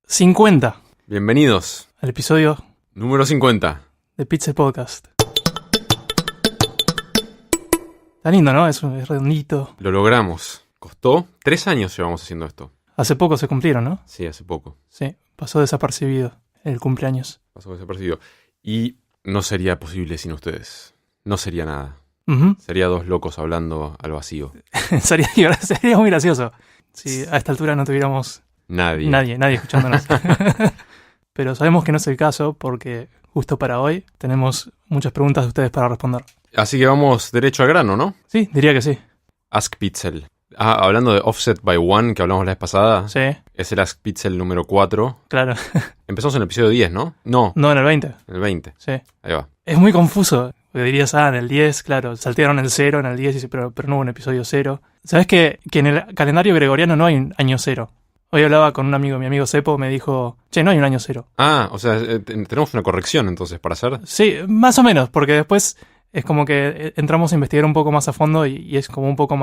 50. Bienvenidos. Al episodio Número 50. de Pixel Podcast. Está lindo, ¿no? Es redondito. Lo logramos. Costó 3 años llevamos haciendo esto. Hace poco se cumplieron, ¿no? Sí, hace poco. Sí, pasó desapercibido el cumpleaños. Pasó desapercibido. Y no sería posible sin ustedes. No sería nada. Ujú. Sería dos locos hablando al vacío. sería muy gracioso si a esta altura no tuviéramos Nadie. nadie escuchándonos. Pero sabemos que no es el caso porque justo para hoy tenemos muchas preguntas de ustedes para responder. Así que vamos derecho al grano, ¿no? Sí, diría que sí. Ask Pixel. Hablando de Offset by One, que hablamos la vez pasada. Sí, Es el Ask Pixel número 4. claro. Empezamos en el episodio 10, ¿no? No, No, en el 20. en el 20. Sí. Ahí va. Es muy confuso. Porque dirías, en el 10, claro, saltearon el 0 en el 10, pero no hubo un episodio 0. ¿Sabes que en el calendario gregoriano no hay un año 0? Hoy hablaba con un amigo, mi amigo Cepo, me dijo, che, no hay un año 0. O sea, tenemos una corrección entonces para hacer. Sí, más o menos, porque después es como que entramos a investigar un poco más a fondo y es como un poco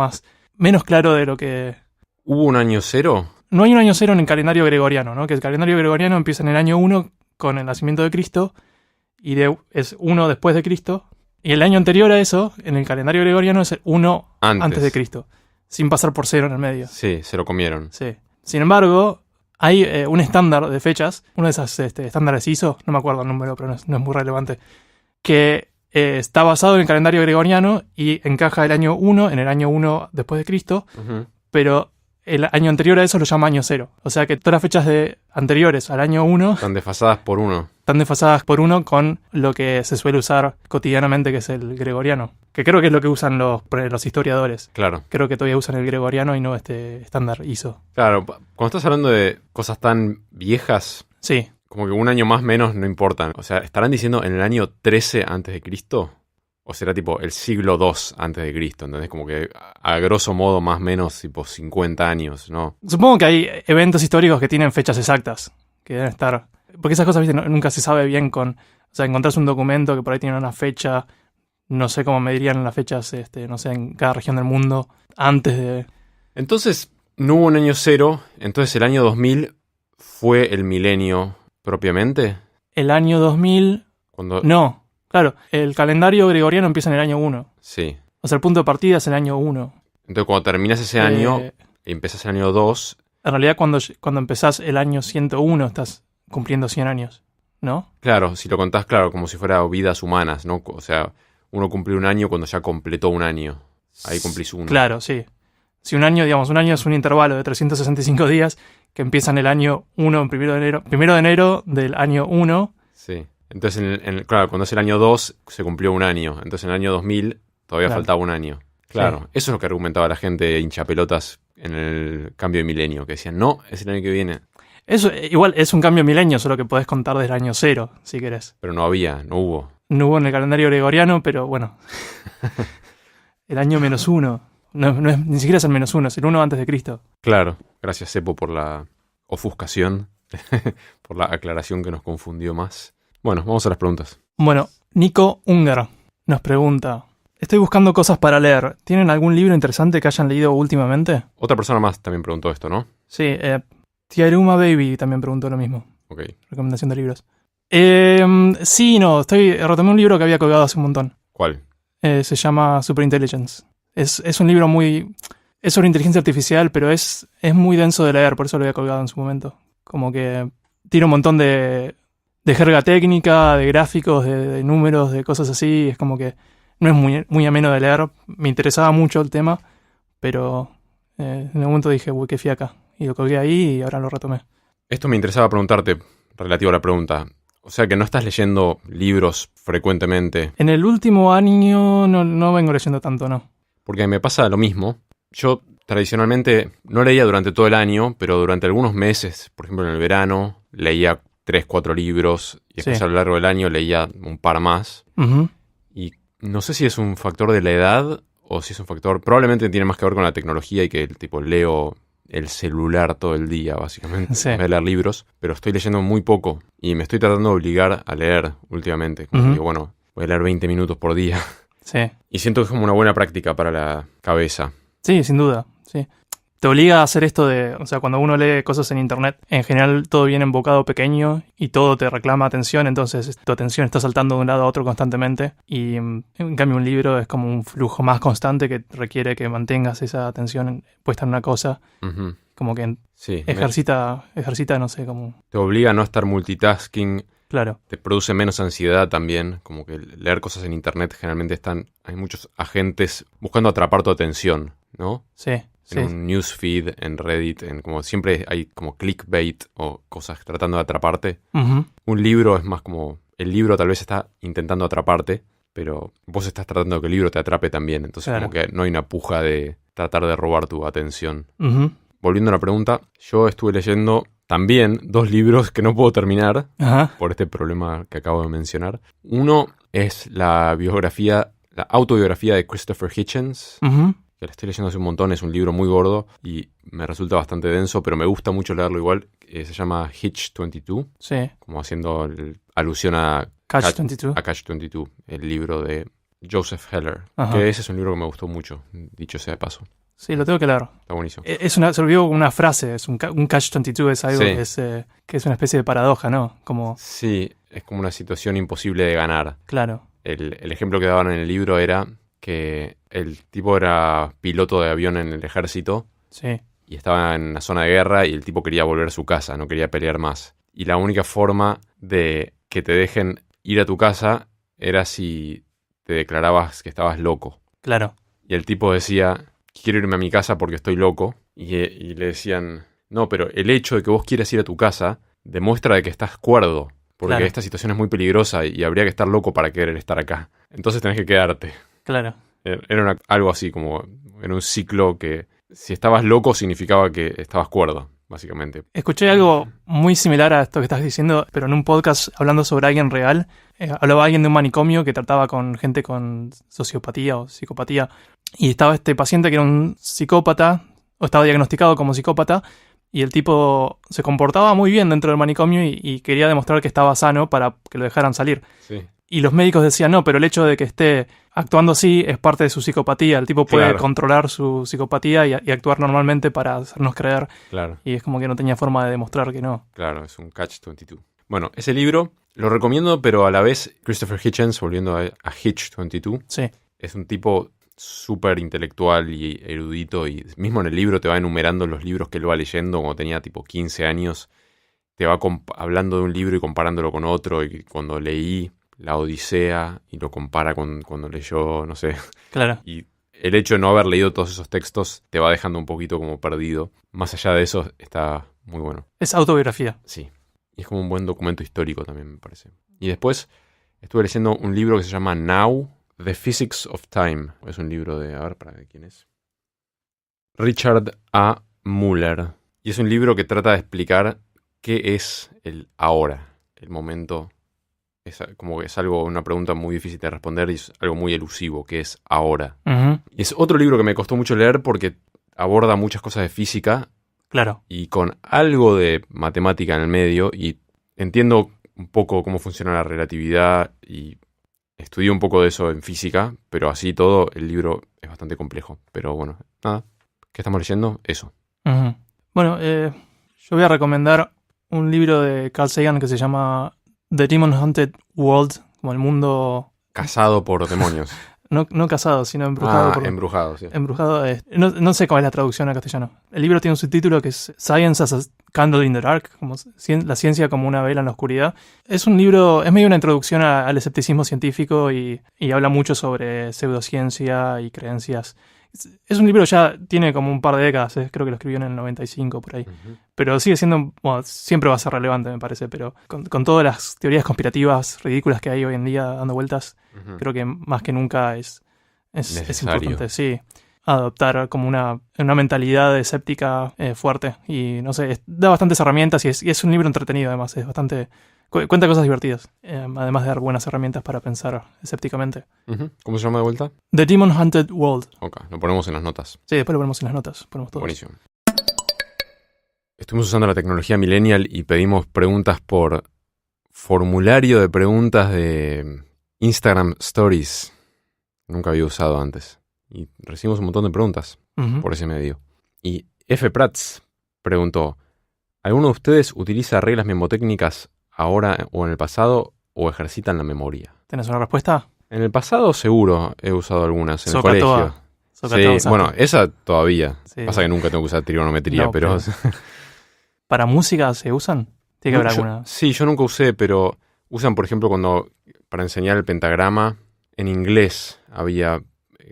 menos claro de lo que... ¿Hubo un año 0? No hay un año 0 en el calendario gregoriano, ¿no? Que el calendario gregoriano empieza en el año 1 con el nacimiento de Cristo y es 1 después de Cristo. Y el año anterior a eso, en el calendario gregoriano, es el 1 antes de Cristo, sin pasar por 0 en el medio. Sí, se lo comieron. Sí. Sin embargo, hay un estándar de fechas, uno de esos estándares ISO, no me acuerdo el número, pero no es muy relevante, que está basado en el calendario gregoriano y encaja el año 1 en el año 1 después de Cristo, Ujú. pero el año anterior a eso lo llama año 0. O sea que todas las fechas anteriores al año 1 Están desfasadas por 1. están desfasadas por 1 con lo que se suele usar cotidianamente, que es el gregoriano. Que creo que es lo que usan los historiadores. Claro. Creo que todavía usan el gregoriano y no este estándar ISO. Claro, cuando estás hablando de cosas tan viejas, Sí, como que un año más o menos no importan. O sea, ¿estarán diciendo en el año 13 antes de Cristo? ¿O será tipo el siglo II antes de Cristo? ¿Entendés? Como que a grosso modo más o menos tipo 50 años, ¿no? supongo que hay eventos históricos que tienen fechas exactas, que deben estar... Porque esas cosas, viste, nunca se sabe bien con... O sea, encontrás un documento que por ahí tiene una fecha, no sé cómo medirían las fechas, no sé, en cada región del mundo, antes de... Entonces, no hubo un año 0, entonces el año 2000 fue el milenio propiamente. El año 2000... Cuando... No, claro, el calendario gregoriano empieza en el año 1. Sí. O sea, el punto de partida es el año 1. Entonces cuando terminas ese año y empezás el año 2... En realidad, cuando empezás el año 101, estás cumpliendo 100 años, ¿no? Claro, si lo contás, claro, como si fuera vidas humanas, ¿no? O sea, uno cumple un año cuando ya completó un año. Ahí cumplís uno. Claro, sí. Si un año es un intervalo de 365 días que empieza en el año 1, primero de enero del año 1. Sí. Entonces, claro, cuando es el año 2, se cumplió un año. Entonces, en el año 2000 todavía Claro. faltaba un año. Claro, Sí. eso es lo que argumentaba la gente hinchapelotas en el cambio de milenio, que decían, no, es el año que viene. Eso igual es un cambio milenio, solo que podés contar desde el año 0, si querés. Pero no hubo. No hubo en el calendario gregoriano, pero bueno. El año -1. Ni siquiera es el -1, es el 1 antes de Cristo. Claro, gracias Cepo por la ofuscación, por la aclaración que nos confundió más. Bueno, vamos a las preguntas. Bueno, Nico Ungar nos pregunta: estoy buscando cosas para leer. ¿Tienen algún libro interesante que hayan leído últimamente? Otra persona más también preguntó esto, ¿no? Sí, Tiaruma Baby también preguntó lo mismo. Ok. Recomendación de libros. Sí, no, retomé un libro que había colgado hace un montón. ¿Cuál? Se llama Superintelligence. Es un libro es sobre inteligencia artificial, pero es muy denso de leer, por eso lo había colgado en su momento. Como que tiene un montón de jerga técnica, de gráficos, de números, de cosas así. Es como que no es muy ameno de leer. Me interesaba mucho el tema, pero en un momento dije, uy, qué fiaca. Y lo colgué ahí y ahora lo retomé. Esto me interesaba preguntarte, relativo a la pregunta. O sea que no estás leyendo libros frecuentemente. En el último año no vengo leyendo tanto, ¿no? Porque me pasa lo mismo. Yo tradicionalmente no leía durante todo el año, pero durante algunos meses, por ejemplo en el verano, leía 3, 4 libros y después Sí. a lo largo del año leía un par más. Ujú. Y no sé si es un factor de la edad o si es un factor... Probablemente tiene más que ver con la tecnología y que tipo leo el celular todo el día, básicamente, Sí. en vez de leer libros. Pero estoy leyendo muy poco y me estoy tratando de obligar a leer últimamente. Como Ujú. digo, bueno, voy a leer 20 minutos por día. Sí. Y siento que es como una buena práctica para la cabeza. Sí, sin duda, sí. te obliga a hacer esto de, o sea, cuando uno lee cosas en internet, en general todo viene en bocado pequeño y todo te reclama atención, entonces tu atención está saltando de un lado a otro constantemente y en cambio un libro es como un flujo más constante que requiere que mantengas esa atención puesta en una cosa, Ujú. como que Sí, ejercita, no sé, como, te obliga a no estar multitasking, claro, te produce menos ansiedad también, como que leer cosas en internet generalmente hay muchos agentes buscando atrapar tu atención, ¿no? sí. Sí, En un newsfeed, en Reddit, como siempre hay como clickbait o cosas tratando de atraparte. ujú, Un libro es más como, el libro tal vez está intentando atraparte, pero vos estás tratando de que el libro te atrape también, entonces claro. como que no hay una puja de tratar de robar tu atención. Ujú, Volviendo a la pregunta, yo estuve leyendo también 2 libros que no puedo terminar ajá, por este problema que acabo de mencionar. Uno es la autobiografía de Christopher Hitchens, ujú, que la estoy leyendo hace un montón, es un libro muy gordo y me resulta bastante denso, pero me gusta mucho leerlo igual. Se llama Hitch 22, sí. como haciendo alusión a Catch 22. Catch 22, el libro de Joseph Heller. Ajá. Que ese es un libro que me gustó mucho, dicho sea de paso. Sí, lo tengo que leer. Está buenísimo. Se olvidó una frase, es un catch-22 es algo Sí. que es una especie de paradoja, ¿no? Como, Sí, es como una situación imposible de ganar. claro, El ejemplo que daban en el libro era que el tipo era piloto de avión en el ejército sí, y estaba en una zona de guerra y el tipo quería volver a su casa, no quería pelear más. Y la única forma de que te dejen ir a tu casa era si te declarabas que estabas loco. claro, Y el tipo decía, quiero irme a mi casa porque estoy loco. Y le decían, no, pero el hecho de que vos quieras ir a tu casa demuestra de que estás cuerdo. Porque Claro. esta situación es muy peligrosa y habría que estar loco para querer estar acá. Entonces tenés que quedarte. claro. Era algo así, como en un ciclo que si estabas loco significaba que estabas cuerdo, básicamente. Escuché algo muy similar a esto que estás diciendo, pero en un podcast hablando sobre alguien real. Hablaba alguien de un manicomio que trataba con gente con sociopatía o psicopatía. Y estaba este paciente que era un psicópata, o estaba diagnosticado como psicópata, y el tipo se comportaba muy bien dentro del manicomio y quería demostrar que estaba sano para que lo dejaran salir. Sí, Y los médicos decían, no, pero el hecho de que esté actuando así es parte de su psicopatía. El tipo puede Claro. controlar su psicopatía y actuar normalmente para hacernos creer. claro. Y es como que no tenía forma de demostrar que no. Claro, es un Catch-22. Bueno, ese libro lo recomiendo, pero a la vez Christopher Hitchens, volviendo a Hitch-22, Sí, es un tipo súper intelectual y erudito y mismo en el libro te va enumerando los libros que él va leyendo cuando tenía tipo 15 años. Te va hablando de un libro y comparándolo con otro y cuando leí La Odisea y lo compara con cuando leyó, no sé. claro. Y el hecho de no haber leído todos esos textos te va dejando un poquito como perdido. Más allá de eso, está muy bueno. Es autobiografía. Sí. Y es como un buen documento histórico también, me parece. Y después estuve leyendo un libro que se llama Now, The Physics of Time. Es un libro de, a ver, ¿para quién es? Richard A. Muller. Y es un libro que trata de explicar qué es el ahora, el momento. Es como que es una pregunta muy difícil de responder y es algo muy elusivo, ¿qué es ahora? Ujú, Y es otro libro que me costó mucho leer porque aborda muchas cosas de física claro. y con algo de matemática en el medio y entiendo un poco cómo funciona la relatividad y estudié un poco de eso en física, pero así todo el libro es bastante complejo. Pero bueno, nada, ¿qué estamos leyendo? Eso. Ujú. Bueno, yo voy a recomendar un libro de Carl Sagan que se llama The Demon Haunted World, como el mundo Casado por demonios. no casado, sino embrujado por... Embrujado, sí. Embrujado es... No sé cuál es la traducción a castellano. El libro tiene un subtítulo que es Science as a Candle in the Dark, como la ciencia como una vela en la oscuridad. Es un libro, es medio una introducción al escepticismo científico y habla mucho sobre pseudociencia y creencias. Es un libro ya tiene como un par de décadas, creo que lo escribió en el 95 por ahí. Ujú. Pero sigue siendo, bueno, siempre va a ser relevante me parece, pero con todas las teorías conspirativas ridículas que hay hoy en día dando vueltas, Ujú. creo que más que nunca es Necesario. importante, sí, adoptar como una mentalidad escéptica fuerte. Y no sé, da bastantes herramientas y es un libro entretenido además, es bastante... Cuenta cosas divertidas, además de dar buenas herramientas para pensar escépticamente. Ujú. ¿Cómo se llama de vuelta? The Demon Haunted World. Ok, lo ponemos en las notas. Sí, después lo ponemos en las notas, ponemos todo. Buenísimo. Estuvimos usando la tecnología millennial y pedimos preguntas por formulario de preguntas de Instagram Stories. Nunca había usado antes. Y recibimos un montón de preguntas Ujú. por ese medio. Y F. Prats preguntó, ¿alguno de ustedes utiliza reglas mnemotécnicas ahora o en el pasado o ejercitan la memoria? ¿Tenés una respuesta? En el pasado seguro he usado algunas en el Sokatoa. colegio. Sokatoa Sí, usaste. bueno, esa todavía. Sí. Pasa que nunca tengo que usar trigonometría, No, pero... ¿Para música se usan? Tiene que haber alguna. Sí, yo nunca usé, pero usan, por ejemplo, para enseñar el pentagrama, en inglés había,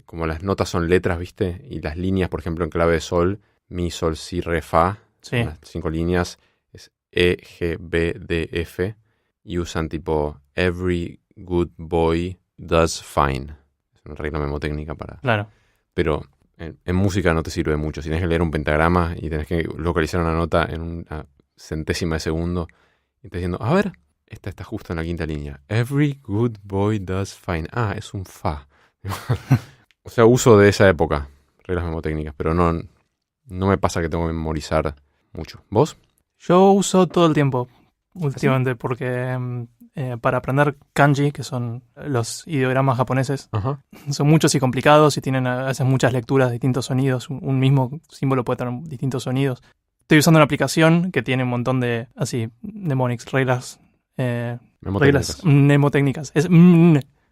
como las notas son letras, ¿viste? Y las líneas, por ejemplo, en clave de sol, mi, sol, si, re, fa, Sí. las 5 líneas, es E, G, B, D, F, y usan tipo, every good boy does fine. Es una regla memotécnica para... Claro. Pero en música no te sirve mucho. Si tenés que leer un pentagrama y tenés que localizar una nota en una centésima de segundo y estás diciendo, a ver, esta está justo en la quinta línea. Every good boy does fine. Ah, es un fa. O sea, uso de esa época, reglas memotécnicas, pero no me pasa que tengo que memorizar mucho. ¿Vos? Yo uso todo el tiempo, últimamente, porque para aprender kanji, que son los ideogramas japoneses, Ajá. son muchos y complicados y tienen a veces muchas lecturas de distintos sonidos. Un mismo símbolo puede tener distintos sonidos. Estoy usando una aplicación que tiene un montón de, mnemonics, reglas mnemotécnicas. Es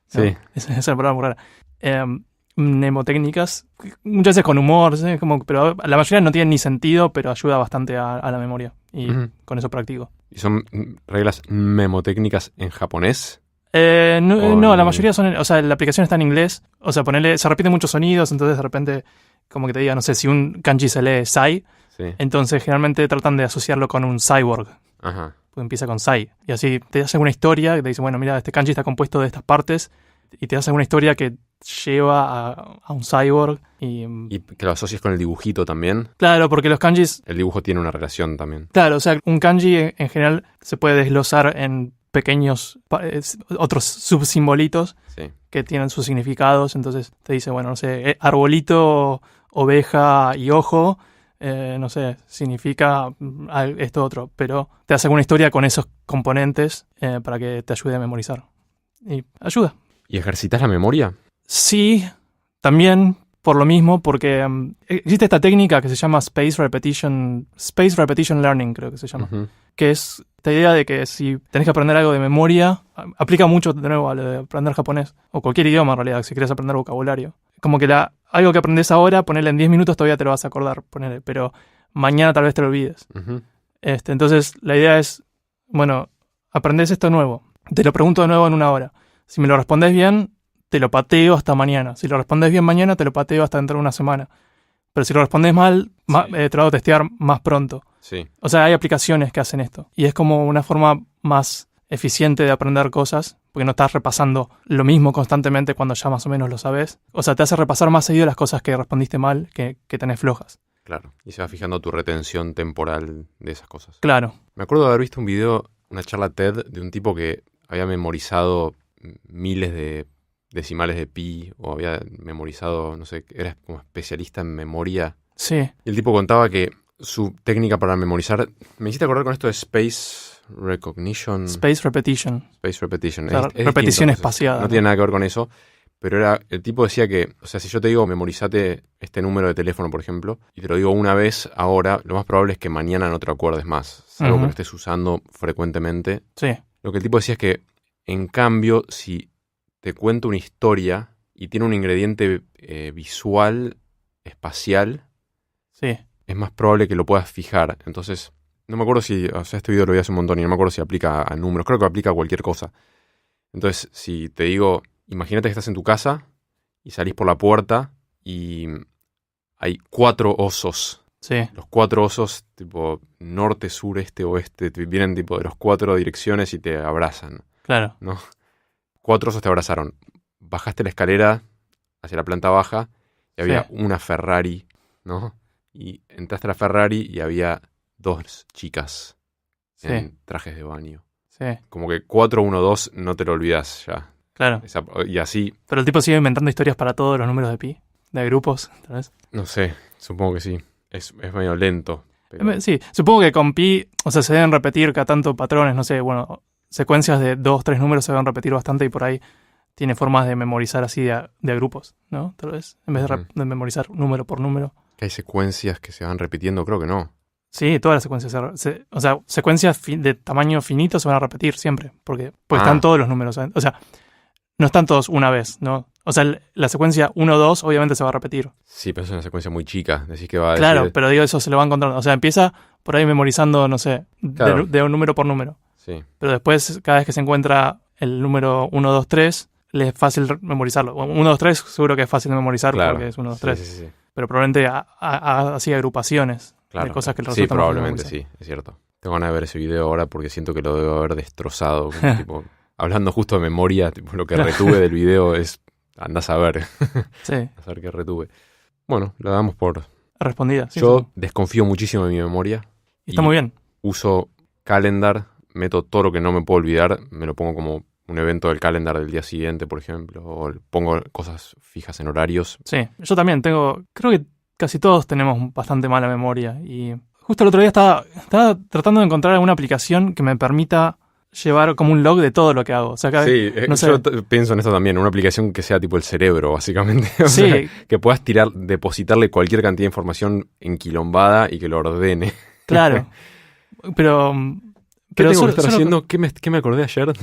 Sí. Esa es la palabra muy rara. Mnemotécnicas, muchas veces con humor, ¿sí? Pero la mayoría no tienen ni sentido, pero ayuda bastante a la memoria. Y con eso practico. ¿Y son reglas memotécnicas en japonés? No, la mayoría son, la aplicación está en inglés. O sea, se repiten muchos sonidos, entonces de repente, como que te diga, no sé, si un kanji se lee sai, Sí. entonces generalmente tratan de asociarlo con un cyborg. Ajá. Pues empieza con sai. Y así te hace una historia que te dice, bueno, mira, este kanji está compuesto de estas partes. Y te hace una historia que lleva a un cyborg. Y que lo asocies con el dibujito también. Claro, porque los kanjis... El dibujo tiene una relación también. Claro, o sea, un kanji en general se puede desglosar en pequeños otros subsimbolitos Sí. que tienen sus significados. Entonces te dice, bueno, no sé, arbolito, oveja y ojo, no sé, significa esto otro. Pero te hace una historia con esos componentes para que te ayude a memorizar. Y ayuda. ¿Y ejercitas la memoria? Sí, también por lo mismo, porque existe esta técnica que se llama Space Repetition Learning, creo que se llama, Ujú. que es esta idea de que si tenés que aprender algo de memoria, aplica mucho de nuevo a lo de aprender japonés, o cualquier idioma en realidad, si querés aprender vocabulario. Como que algo que aprendés ahora, ponele en 10 minutos todavía te lo vas a acordar, ponele, pero mañana tal vez te lo olvides. Ujú. Entonces la idea es, bueno, aprendés esto nuevo, te lo pregunto de nuevo en 1 hora. Si me lo respondes bien, te lo pateo hasta mañana. Si lo respondes bien mañana, te lo pateo hasta dentro de 1 semana. Pero si lo respondes mal, Sí. te lo hago testear más pronto. Sí. O sea, hay aplicaciones que hacen esto. Y es como una forma más eficiente de aprender cosas, porque no estás repasando lo mismo constantemente cuando ya más o menos lo sabes. O sea, te hace repasar más seguido las cosas que respondiste mal que tenés flojas. Claro. Y se va fijando tu retención temporal de esas cosas. Claro. Me acuerdo de haber visto un video, una charla TED, de un tipo que había memorizado miles de decimales de pi, o había memorizado, no sé, era como especialista en memoria. Sí. Y el tipo contaba que su técnica para memorizar... Me hiciste acordar con esto de Space Recognition. Space Repetition. Space Repetition. O sea, Es repetición distinto, espaciada, No tiene nada que ver con eso. Pero el tipo decía que, o sea, si yo te digo memorizate este número de teléfono, por ejemplo, y te lo digo una vez ahora, lo más probable es que mañana no te lo acuerdes más. Salvo que lo estés usando frecuentemente. Sí. Lo que el tipo decía es que, en cambio, si te cuento una historia y tiene un ingrediente visual, espacial, Sí. es más probable que lo puedas fijar. Entonces, no me acuerdo si, o sea, este video lo vi hace un montón y no me acuerdo si aplica a números, creo que aplica a cualquier cosa. Entonces, si te digo, imagínate que estás en tu casa y salís por la puerta y hay 4 osos. Sí. Los 4 osos, tipo norte, sur, este, oeste, vienen tipo de las 4 direcciones y te abrazan, Claro. ¿no? 4 osos te abrazaron. Bajaste la escalera hacia la planta baja y había Sí. una Ferrari, ¿no? Y entraste a la Ferrari y había 2 chicas Sí. en trajes de baño. Sí. Como que 412 no te lo olvidas ya. Claro. Y así, Pero el tipo sigue inventando historias para todos los números de pi. De grupos, tal vez. no sé, supongo que sí. Es medio lento. Pero... Sí, supongo que con pi, o sea, se deben repetir cada tanto patrones, no sé, bueno, secuencias de 2, 3 números se deben repetir bastante y por ahí tiene formas de memorizar así de grupos, ¿no? Tal vez, en vez de, Ujú. de memorizar número por número. ¿Que hay secuencias que se van repitiendo? Creo que no. Sí, todas las secuencias, o sea, secuencias de tamaño finito se van a repetir siempre, porque están todos los números, o sea, no están todos una vez, ¿no? O sea, la secuencia 1, 2 obviamente se va a repetir. Sí, pero es una secuencia muy chica. Decís que va a Claro, decir... pero digo, eso se lo va encontrando. O sea, empieza por ahí memorizando, no sé, Claro. de un número por número. Sí, Pero después, cada vez que se encuentra el número 1, 2, 3, le es fácil memorizarlo. 1, 2, 3 seguro que es fácil memorizar claro. porque es 1, 2, 3. Sí. Pero probablemente así agrupaciones Claro. de cosas que le Sí, resultan más probablemente fáciles sí, es cierto. Tengo ganas de ver ese video ahora porque siento que lo debo haber destrozado. Como, tipo, hablando justo de memoria, tipo, lo que retuve del video es... Andás a ver. Sí, A saber qué retuve. Bueno, lo damos por... respondida. Sí, Yo sí. desconfío muchísimo de mi memoria. Está muy bien. Uso calendar, meto todo lo que no me puedo olvidar, me lo pongo como un evento del calendar del día siguiente, por ejemplo, o pongo cosas fijas en horarios. Sí, yo también creo que casi todos tenemos bastante mala memoria. Y justo el otro día estaba tratando de encontrar alguna aplicación que me permita llevar como un log de todo lo que hago. O sea, Sí, no sé. yo pienso en esto también, una aplicación que sea tipo el cerebro, básicamente. O Sí, sea, que puedas depositarle cualquier cantidad de información enquilombada y que lo ordene. claro. Pero ¿Qué tengo que solo, estar solo haciendo? ¿Qué me acordé ayer?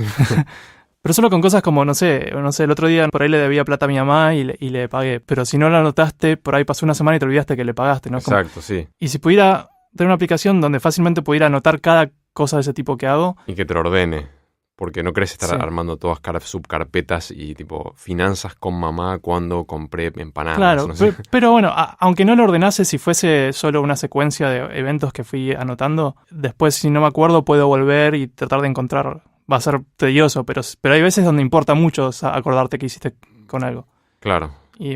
pero solo con cosas como, no sé, el otro día por ahí le debía plata a mi mamá y le pagué. Pero si no la anotaste, por ahí pasó una semana y te olvidaste que le pagaste, ¿no? Exacto, sí. Y si pudiera tener una aplicación donde fácilmente pudiera anotar cada cosa de ese tipo que hago. Y que te lo ordene. Porque no querés estar Sí. armando todas subcarpetas y tipo finanzas con mamá cuando compré empanadas. Claro, No sé. pero bueno, aunque no lo ordenase, si fuese solo una secuencia de eventos que fui anotando, después si no me acuerdo puedo volver y tratar de encontrar. Va a ser tedioso, pero hay veces donde importa mucho acordarte que hiciste con algo. Claro. Y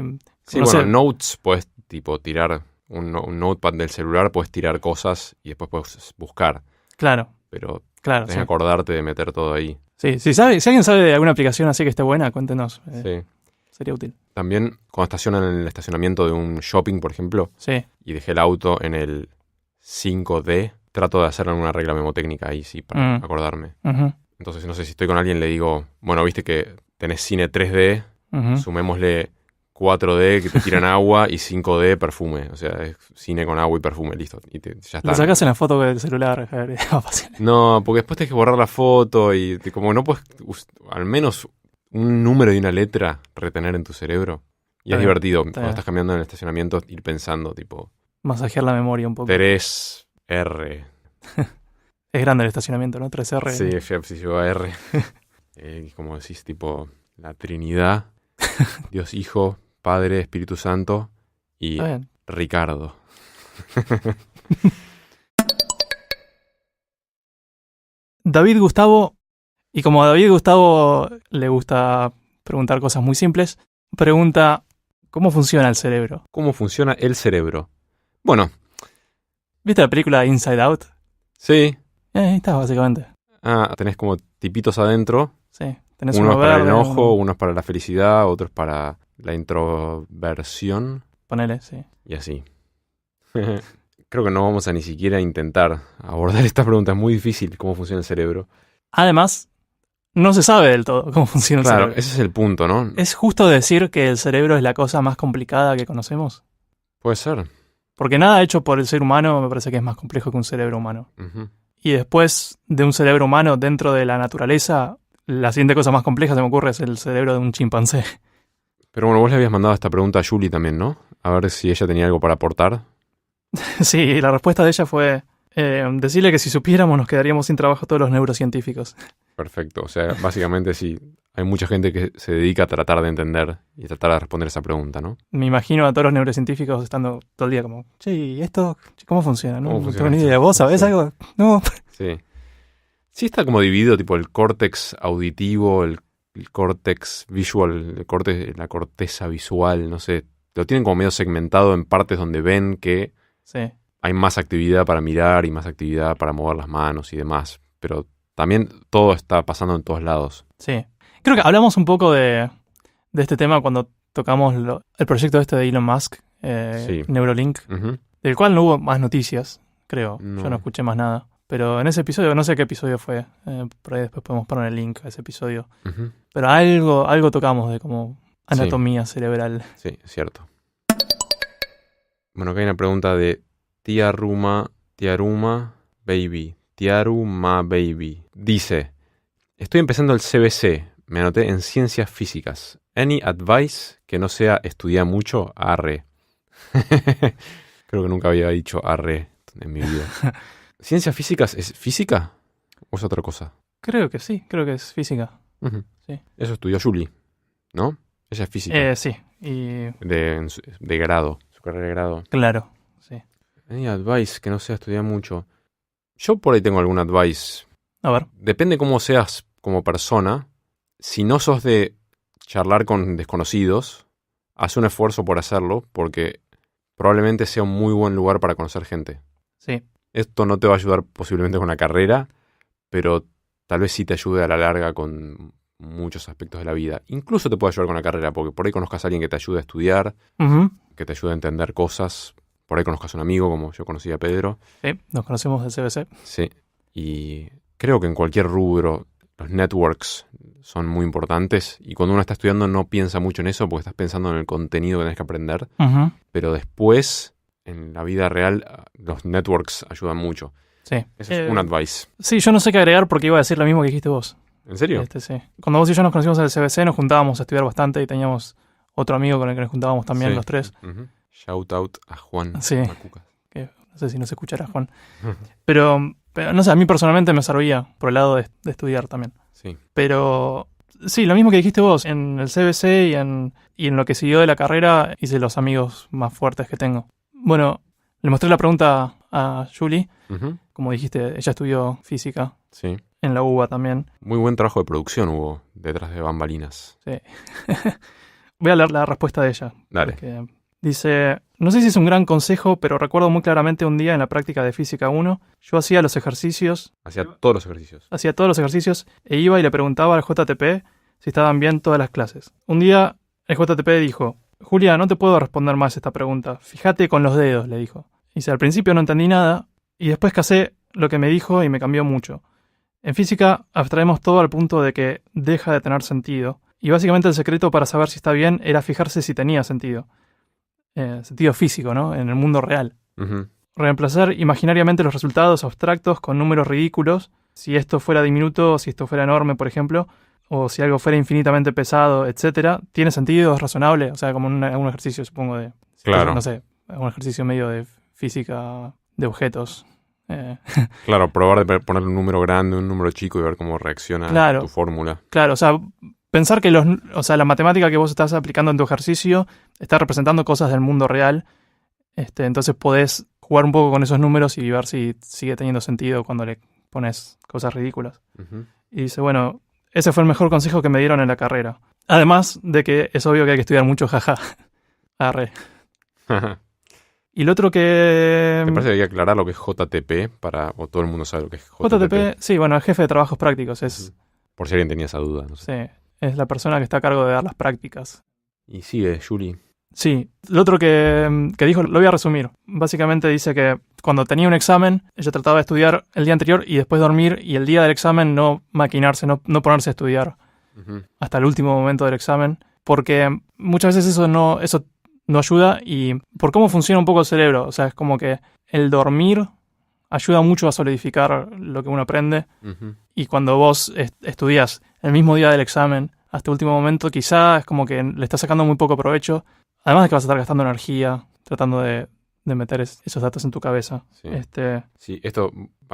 Sí, no bueno, sé, notes puedes tipo tirar un notepad del celular, puedes tirar cosas y después puedes buscar. claro, Pero claro. tenés Sí. que acordarte de meter todo ahí. Sí, si alguien sabe de alguna aplicación así que esté buena, cuéntenos. Sí. Sería útil. También cuando estacionan en el estacionamiento de un shopping, por ejemplo, Sí, y dejé el auto en el 5D, trato de hacer alguna regla memotécnica ahí, sí, para acordarme. ujú, Entonces, no sé, si estoy con alguien le digo, bueno, viste que tenés cine 3D, ujú. sumémosle 4D que te tiran agua y 5D perfume. O sea, es cine con agua y perfume, listo. Y ya está. Lo sacás en la foto del celular, Javier, es más fácil. No, porque después tenés que borrar la foto y como no puedes al menos un número y una letra retener en tu cerebro. Y Está es bien, divertido está cuando bien. estás caminando en el estacionamiento ir pensando tipo Masajear la memoria un poco. 3R. Es grande el estacionamiento, ¿no? 3R. Sí, Chef, si llegó a R. Como decís, tipo la Trinidad, Dios Hijo, Padre, Espíritu Santo y Está bien. Ricardo. David Gustavo, y como a David Gustavo le gusta preguntar cosas muy simples, pregunta, ¿cómo funciona el cerebro? ¿Cómo funciona el cerebro? Bueno, ¿Viste la película Inside Out? sí. Ahí está, básicamente. Tenés como tipitos adentro. Sí, tenés Uno es uno para verde, el enojo, uno- uno es para la felicidad, otro es para la introversión Ponele, sí. y así. Creo que no vamos a ni siquiera intentar abordar esta pregunta. Es muy difícil cómo funciona el cerebro. Además, no se sabe del todo cómo funciona el Claro, cerebro. ese es el punto, ¿no? ¿Es justo decir que el cerebro es la cosa más complicada que conocemos? Puede ser. Porque nada hecho por el ser humano me parece que es más complejo que un cerebro humano. Ujú. Y después de un cerebro humano dentro de la naturaleza, la siguiente cosa más compleja se me ocurre es el cerebro de un chimpancé. Pero bueno, vos le habías mandado esta pregunta a Julie también, ¿no? A ver si ella tenía algo para aportar. Sí, la respuesta de ella fue decirle que si supiéramos nos quedaríamos sin trabajo todos los neurocientíficos. Perfecto. O sea, básicamente sí, hay mucha gente que se dedica a tratar de entender y tratar de responder esa pregunta, ¿no? Me imagino a todos los neurocientíficos estando todo el día como, che, ¿y esto cómo funciona? No, ¿Cómo no funciona tengo ni esto? idea. ¿Vos sabés Sí. algo? No. Sí. Sí está como dividido, tipo el córtex auditivo, el córtex visual, la corteza visual, no sé. Lo tienen como medio segmentado en partes donde ven que Sí. hay más actividad para mirar y más actividad para mover las manos y demás. Pero también todo está pasando en todos lados. Sí. Creo que hablamos un poco de este tema cuando tocamos el proyecto este de Elon Musk, Sí. Neuralink, Ujú. del cual no hubo más noticias, creo. No. Yo no escuché más nada. Pero en ese episodio, no sé qué episodio fue, por ahí después podemos poner el link a ese episodio. Ujú. Pero algo tocamos de como anatomía cerebral. Sí, es cierto. Bueno, acá hay una pregunta de Tiaruma Baby. Tiaruma Baby. Dice, estoy empezando el CBC. Me anoté en Ciencias Físicas. Any advice que no sea estudiar mucho? Arre. Creo que nunca había dicho arre en mi vida. ¿Ciencias Físicas es física o es otra cosa? Creo que sí, creo que es física. Ujú. Sí. Eso estudió Julie, ¿no? Ella es física. Sí, y De grado, su carrera de grado. claro, sí. Any advice que no sea estudiar mucho. Yo por ahí tengo algún advice. A ver, Depende cómo seas como persona. Si no sos de charlar con desconocidos, haz un esfuerzo por hacerlo, porque probablemente sea un muy buen lugar para conocer gente. sí. Esto no te va a ayudar posiblemente con la carrera, pero tal vez sí te ayude a la larga con muchos aspectos de la vida. Incluso te puede ayudar con la carrera, porque por ahí conozcas a alguien que te ayude a estudiar, Ujú. que te ayude a entender cosas. Por ahí conozcas a un amigo, como yo conocí a Pedro. Sí, nos conocemos del CBC. Sí. Y creo que en cualquier rubro los networks son muy importantes. Y cuando uno está estudiando no piensa mucho en eso, porque estás pensando en el contenido que tenés que aprender. Ujú. Pero después, en la vida real, los networks ayudan mucho. Sí. Eso es un advice. Sí, yo no sé qué agregar porque iba a decir lo mismo que dijiste vos. ¿En serio? Sí. Cuando vos y yo nos conocimos en el CBC nos juntábamos a estudiar bastante y teníamos otro amigo con el que nos juntábamos también Sí. los tres. Ujú. Shout out a Juan Sí. Macuca. Que no sé si nos escuchará Juan. Pero no sé, a mí personalmente me servía por el lado de estudiar también. Sí. Pero sí, lo mismo que dijiste vos, en el CBC y en lo que siguió de la carrera hice los amigos más fuertes que tengo. Bueno, le mostré la pregunta a Julie, Ujú. como dijiste, ella estudió física Sí. en la UBA también. Muy buen trabajo de producción hubo detrás de bambalinas. Sí. Voy a leer la respuesta de ella. Dale. Porque dice, no sé si es un gran consejo, pero recuerdo muy claramente un día en la práctica de Física 1, yo hacía los ejercicios, Hacía todos los ejercicios. hacía todos los ejercicios e iba y le preguntaba al JTP si estaban bien todas las clases. Un día el JTP dijo, Julia, no te puedo responder más esta pregunta, fíjate con los dedos, le dijo. Dice, al principio no entendí nada y después casé lo que me dijo y me cambió mucho. En física abstraemos todo al punto de que deja de tener sentido. Y básicamente el secreto para saber si está bien era fijarse si tenía sentido. Sentido físico, ¿no? En el mundo real. Ujú. Reemplazar imaginariamente los resultados abstractos con números ridículos. Si esto fuera diminuto, si esto fuera enorme, por ejemplo, o si algo fuera infinitamente pesado, etcétera, ¿tiene sentido? ¿Es razonable? O sea, como un ejercicio, supongo, de... Claro. No sé, un ejercicio medio de física de objetos. Claro, probar de poner un número grande, un número chico y ver cómo reacciona Claro. tu fórmula. Claro, o sea, pensar que la matemática que vos estás aplicando en tu ejercicio está representando cosas del mundo real. Entonces podés jugar un poco con esos números y ver si sigue teniendo sentido cuando le pones cosas ridículas. Ujú. Y dice, bueno, ese fue el mejor consejo que me dieron en la carrera. Además de que es obvio que hay que estudiar mucho, jaja. Arre. Y lo otro que... ¿Te parece que hay que aclarar lo que es JTP? O todo el mundo sabe lo que es JTP. JTP, sí, bueno, el jefe de trabajos prácticos es, Por si alguien tenía esa duda. No sé. sí, es la persona que está a cargo de dar las prácticas. Y sigue, Julie. Sí, lo otro que dijo, lo voy a resumir. Básicamente dice que cuando tenía un examen, ella trataba de estudiar el día anterior y después dormir, y el día del examen no maquinarse, no ponerse a estudiar Ujú. hasta el último momento del examen, porque muchas veces eso no ayuda, y por cómo funciona un poco el cerebro. O sea, es como que el dormir ayuda mucho a solidificar lo que uno aprende, Ujú. y cuando vos estudias el mismo día del examen hasta el último momento, quizá es como que le estás sacando muy poco provecho. Además de que vas a estar gastando energía tratando de meter esos datos en tu cabeza. Sí. Sí,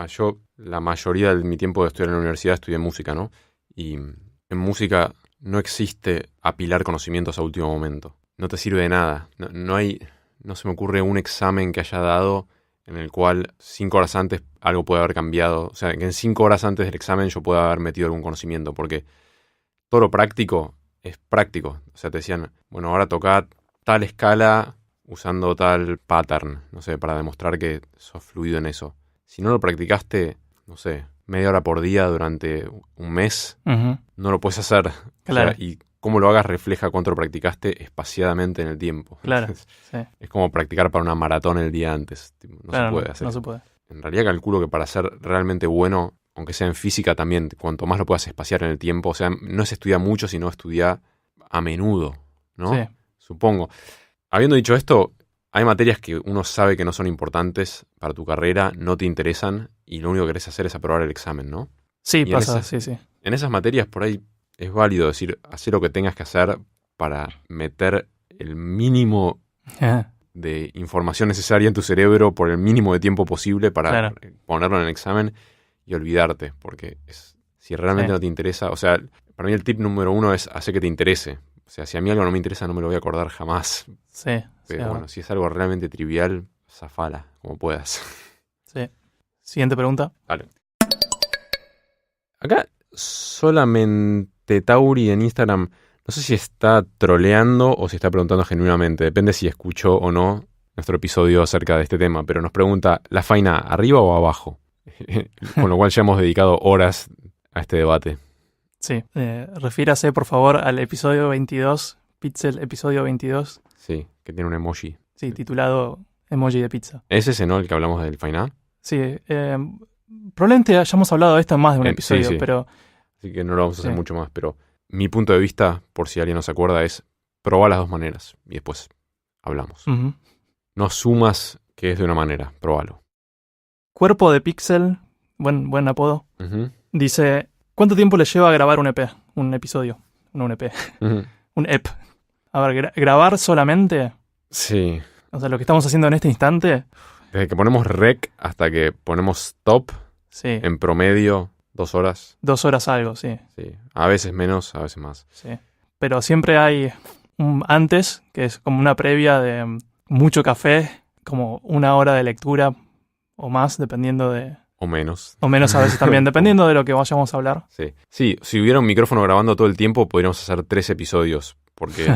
yo la mayoría de mi tiempo de estudiar en la universidad estudié música, ¿no? Y en música no existe apilar conocimientos a último momento. No te sirve de nada. No se me ocurre un examen que haya dado en el cual 5 horas antes algo puede haber cambiado. O sea, que en 5 horas antes del examen yo pueda haber metido algún conocimiento, porque todo lo práctico es práctico. O sea, te decían, bueno, ahora toca tal escala usando tal pattern, no sé, para demostrar que sos fluido en eso. Si no lo practicaste, no sé, media hora por día durante un mes, Ujú. no lo puedes hacer. Claro. O sea, y cómo lo hagas refleja cuánto lo practicaste espaciadamente en el tiempo. Claro, sí. Es como practicar para una maratón el día antes. No Claro, se puede hacer. No se puede. En realidad calculo que para ser realmente bueno, aunque sea en física también, cuanto más lo puedas espaciar en el tiempo, o sea, no se estudia mucho, sino estudia a menudo, ¿no? Sí. Supongo. Habiendo dicho esto, hay materias que uno sabe que no son importantes para tu carrera, no te interesan y lo único que querés hacer es aprobar el examen, ¿no? Sí, Y pasa, sí. En esas materias por ahí es válido decir, hacer lo que tengas que hacer para meter el mínimo de información necesaria en tu cerebro por el mínimo de tiempo posible para Claro. ponerlo en el examen y olvidarte, porque si realmente no te interesa, o sea, para mí el tip número 1 es hacer que te interese. O sea, si a mí algo no me interesa no me lo voy a acordar jamás. Sí. Pero bueno, si es algo realmente trivial, zafala, como puedas. Sí. Siguiente pregunta. Vale. Acá solamente Tauri en Instagram, no sé si está troleando o si está preguntando genuinamente. Depende si escuchó o no nuestro episodio acerca de este tema. Pero nos pregunta, ¿la faina arriba o abajo? Con lo cual ya hemos dedicado horas a este debate. Sí. Refiérase, por favor, al episodio 22, Pixel episodio 22. Sí, que tiene un emoji. Sí, titulado Emoji de pizza. ¿Es ese, no? El que hablamos del faina. Sí. Probablemente hayamos hablado de esto en más de un episodio, sí. pero... Así que no lo vamos a hacer mucho más. Pero mi punto de vista, por si alguien no se acuerda, es probar las dos maneras y después hablamos. Uh-huh. No asumas que es de una manera, probalo. Cuerpo de Pixel, buen apodo, Uh-huh. dice, ¿cuánto tiempo le lleva a grabar un EP? Un episodio, no un EP, Uh-huh. un EP. A ver, grabar solamente, Sí. o sea, lo que estamos haciendo en este instante, Desde que ponemos rec hasta que ponemos stop, sí, en promedio, 2 horas. 2 horas algo, sí, Sí. A veces menos, a veces más. sí. Pero siempre hay un antes, que es como una previa de mucho café, como 1 hora de lectura o más, dependiendo de... O menos. O menos a veces también, dependiendo de lo que vayamos a hablar. Sí. Sí, si hubiera un micrófono grabando todo el tiempo, podríamos hacer 3 episodios. Porque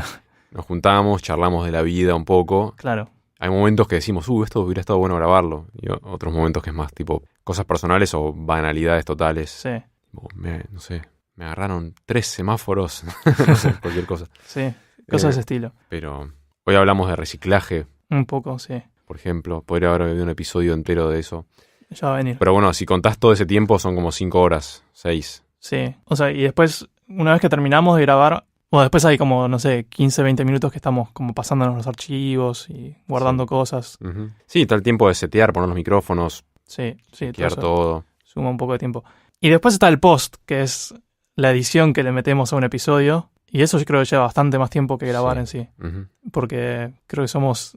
nos juntamos, charlamos de la vida un poco. Claro. Hay momentos que decimos, esto hubiera estado bueno grabarlo. Y otros momentos que es más tipo cosas personales o banalidades totales. Sí. Tipo, no sé, me agarraron 3 semáforos. No sé, cualquier cosa. Sí, cosas de ese estilo. Pero hoy hablamos de reciclaje, Un poco, sí. por ejemplo. Podría haber habido un episodio entero de eso. Ya va a venir. Pero bueno, si contás todo ese tiempo son como 5 horas, 6. Sí. O sea, y después, una vez que terminamos de grabar, o después hay como, no sé, 15, 20 minutos que estamos como pasándonos los archivos y guardando cosas. Uh-huh. Sí, está el tiempo de setear, poner los micrófonos, Sí, setear eso todo. suma un poco de tiempo. Y después está el post, que es la edición que le metemos a un episodio. Y eso yo creo que lleva bastante más tiempo que grabar en sí. Uh-huh. Porque creo que somos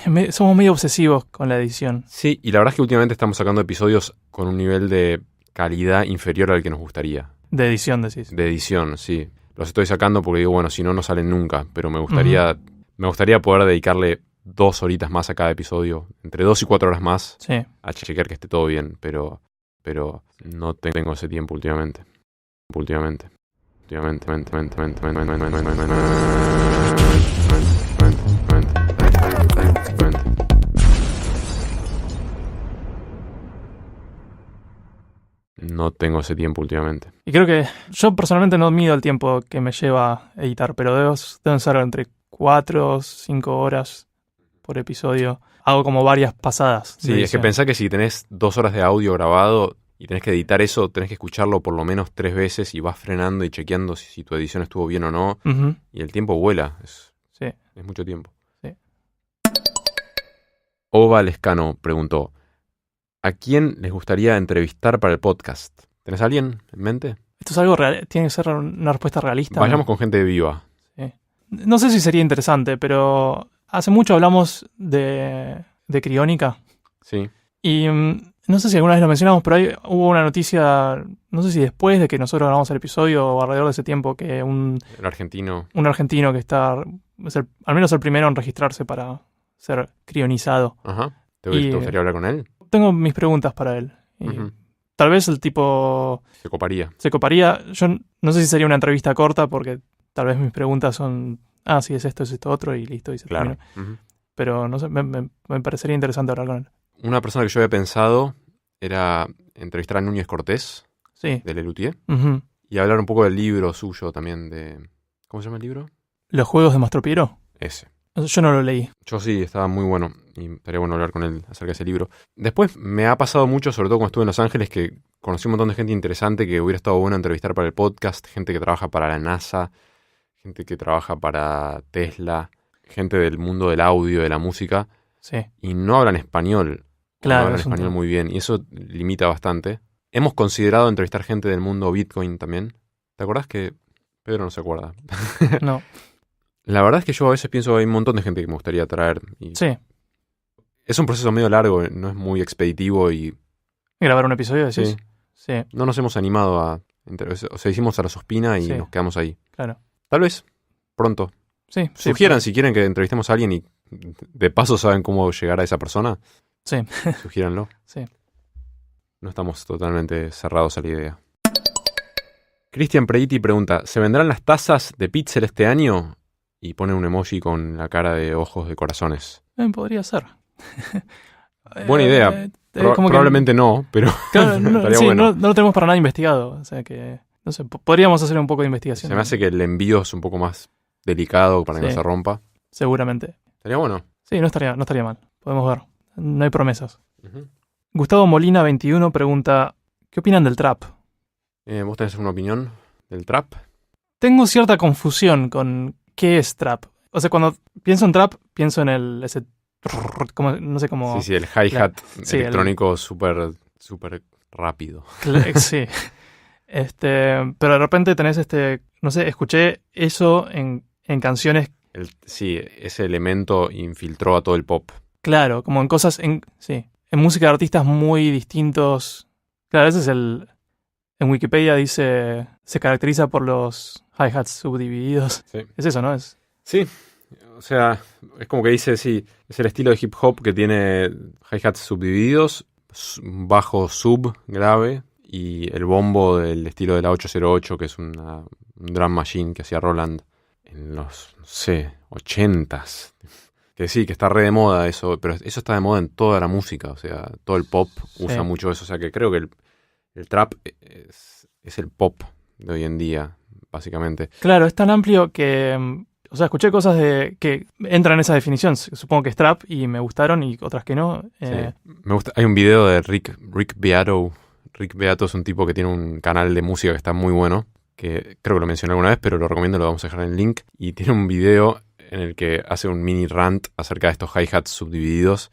medio obsesivos con la edición. Sí, y la verdad es que últimamente estamos sacando episodios con un nivel de calidad inferior al que nos gustaría. De edición, decís. De edición, sí. Los estoy sacando porque digo, bueno, si no, no salen nunca. Pero me gustaría poder dedicarle 2 horitas más a cada episodio. Entre 2 y 4 horas más Sí. a chequear que esté todo bien. Pero no tengo ese tiempo últimamente. No tengo ese tiempo últimamente. Y creo que yo personalmente no mido el tiempo que me lleva a editar, pero deben ser entre 4 o 5 horas por episodio. Hago como varias pasadas. Sí, es que pensá que si tenés 2 horas de audio grabado y tenés que editar eso, tenés que escucharlo por lo menos 3 veces y vas frenando y chequeando si tu edición estuvo bien o no. Uh-huh. Y el tiempo vuela. Sí. Es mucho tiempo. Sí. Ova Lescano preguntó, ¿a quién les gustaría entrevistar para el podcast? ¿Tenés a alguien en mente? Esto es algo real, tiene que ser una respuesta realista. Vayamos con gente viva. Sí. No sé si sería interesante, pero hace mucho hablamos de Criónica. Sí. Y no sé si alguna vez lo mencionamos, pero hubo una noticia, no sé si después de que nosotros grabamos el episodio o alrededor de ese tiempo, que El argentino. un argentino que está, al menos el primero en registrarse para ser crionizado. Ajá. ¿Te gustaría hablar con él? Tengo mis preguntas para él. Y tal vez el tipo Se coparía. se coparía. Yo no sé si sería una entrevista corta porque tal vez mis preguntas son, sí, es esto otro y listo. Y se Claro. terminó. Pero no sé, me parecería interesante hablar con él. Una persona que yo había pensado era entrevistar a Núñez Cortés, Sí. de Lelutier, Uh-huh. y hablar un poco del libro suyo también de... ¿Cómo se llama el libro? ¿Los juegos de Mastropiero? Ese. Yo no lo leí. Yo sí, estaba muy bueno y estaría bueno hablar con él acerca de ese libro. Después me ha pasado mucho, sobre todo cuando estuve en Los Ángeles, que conocí un montón de gente interesante que hubiera estado bueno entrevistar para el podcast, gente que trabaja para la NASA, gente que trabaja para Tesla, gente del mundo del audio, de la música, Sí, y no hablan español. claro. No hablan es un español tema. muy bien y eso limita bastante. Hemos considerado entrevistar gente del mundo Bitcoin también. ¿Te acordás que Pedro no se acuerda? No, La verdad es que yo a veces pienso que hay un montón de gente que me gustaría traer. Y sí. es un proceso medio largo, no es muy expeditivo y Grabar un episodio, decís. sí, Sí, no nos hemos animado o sea, hicimos a la sospina y Sí. nos quedamos ahí. claro. Tal vez pronto. Sí, sí. Sugieran si quieren que entrevistemos a alguien y de paso saben cómo llegar a esa persona. Sí, Sugiéranlo. sí. No estamos totalmente cerrados a la idea. Cristian Preiti pregunta, ¿se vendrán las tazas de Pixel este año? Y pone un emoji con la cara de ojos de corazones. Podría ser. Buena idea. Como que- Probablemente no, pero claro, no, estaría sí, bueno. no lo tenemos para nada investigado. O sea que, no sé, podríamos hacer un poco de investigación. Se me hace que el envío es un poco más delicado para que no Sí. se rompa. Seguramente. Estaría bueno. Sí, no estaría mal. Podemos ver. No hay promesas. Ujú. Gustavo Molina 21 pregunta, ¿qué opinan del trap? ¿Vos tenés una opinión del trap? Tengo cierta confusión con qué es trap. O sea, cuando pienso en trap, pienso en ese... no sé cómo... Sí, el hi-hat sí, electrónico súper rápido. Sí. Pero de repente tenés no sé, escuché eso en canciones, Sí, ese elemento infiltró a todo el pop. claro, como en cosas, sí, en música de artistas muy distintos. Claro, ese es en Wikipedia dice, se caracteriza por los hi-hats subdivididos. Sí. Es eso, ¿no? Sí, o sea, es como que dice, sí, es el estilo de hip hop que tiene hi-hats subdivididos, bajo sub grave y el bombo del estilo de la 808, que es un drum machine que hacía Roland en los, no sé, 80s. Que sí, que está re de moda eso, pero eso está de moda en toda la música, o sea, todo el pop usa Sí. mucho eso, o sea que creo que el trap es el pop de hoy en día, básicamente. Claro, es tan amplio que... O sea, escuché cosas que entran en esa definición. Supongo que es trap y me gustaron y otras que no. Sí. Me gusta. Hay un video de Rick Beato. Rick Beato es un tipo que tiene un canal de música que está muy bueno, que creo que lo mencioné alguna vez, pero lo recomiendo, lo vamos a dejar en el link. Y tiene un video en el que hace un mini rant acerca de estos hi-hats subdivididos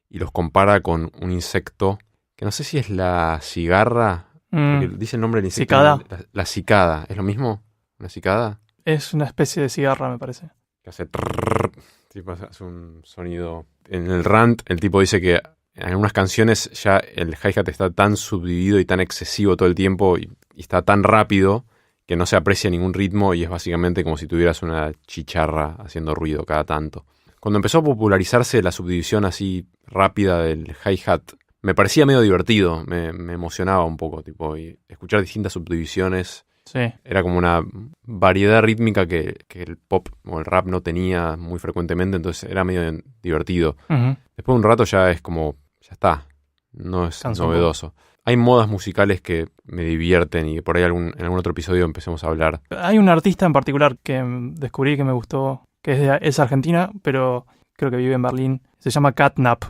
y los compara con un insecto, que no sé si es la cigarra, porque dice el nombre del insecto. Cicada. La cicada, ¿es lo mismo? ¿Una cicada? Es una especie de cigarra, me parece. Que hace trrr, tipo, hace un sonido. En el rant, el tipo dice que en algunas canciones ya el hi-hat está tan subdividido y tan excesivo todo el tiempo y está tan rápido que no se aprecia ningún ritmo y es básicamente como si tuvieras una chicharra haciendo ruido cada tanto. Cuando empezó a popularizarse la subdivisión así rápida del hi-hat, me parecía medio divertido, me emocionaba un poco, tipo, y escuchar distintas subdivisiones. Sí. Era como una variedad rítmica que el pop o el rap no tenía muy frecuentemente, entonces era medio divertido. Ujú. Después de un rato ya es como, ya está, no es Cansa un novedoso. Hay modas musicales que me divierten y por ahí en algún otro episodio empecemos a hablar. Hay un artista en particular que descubrí que me gustó, que es argentina, pero creo que vive en Berlín. Se llama Catnap.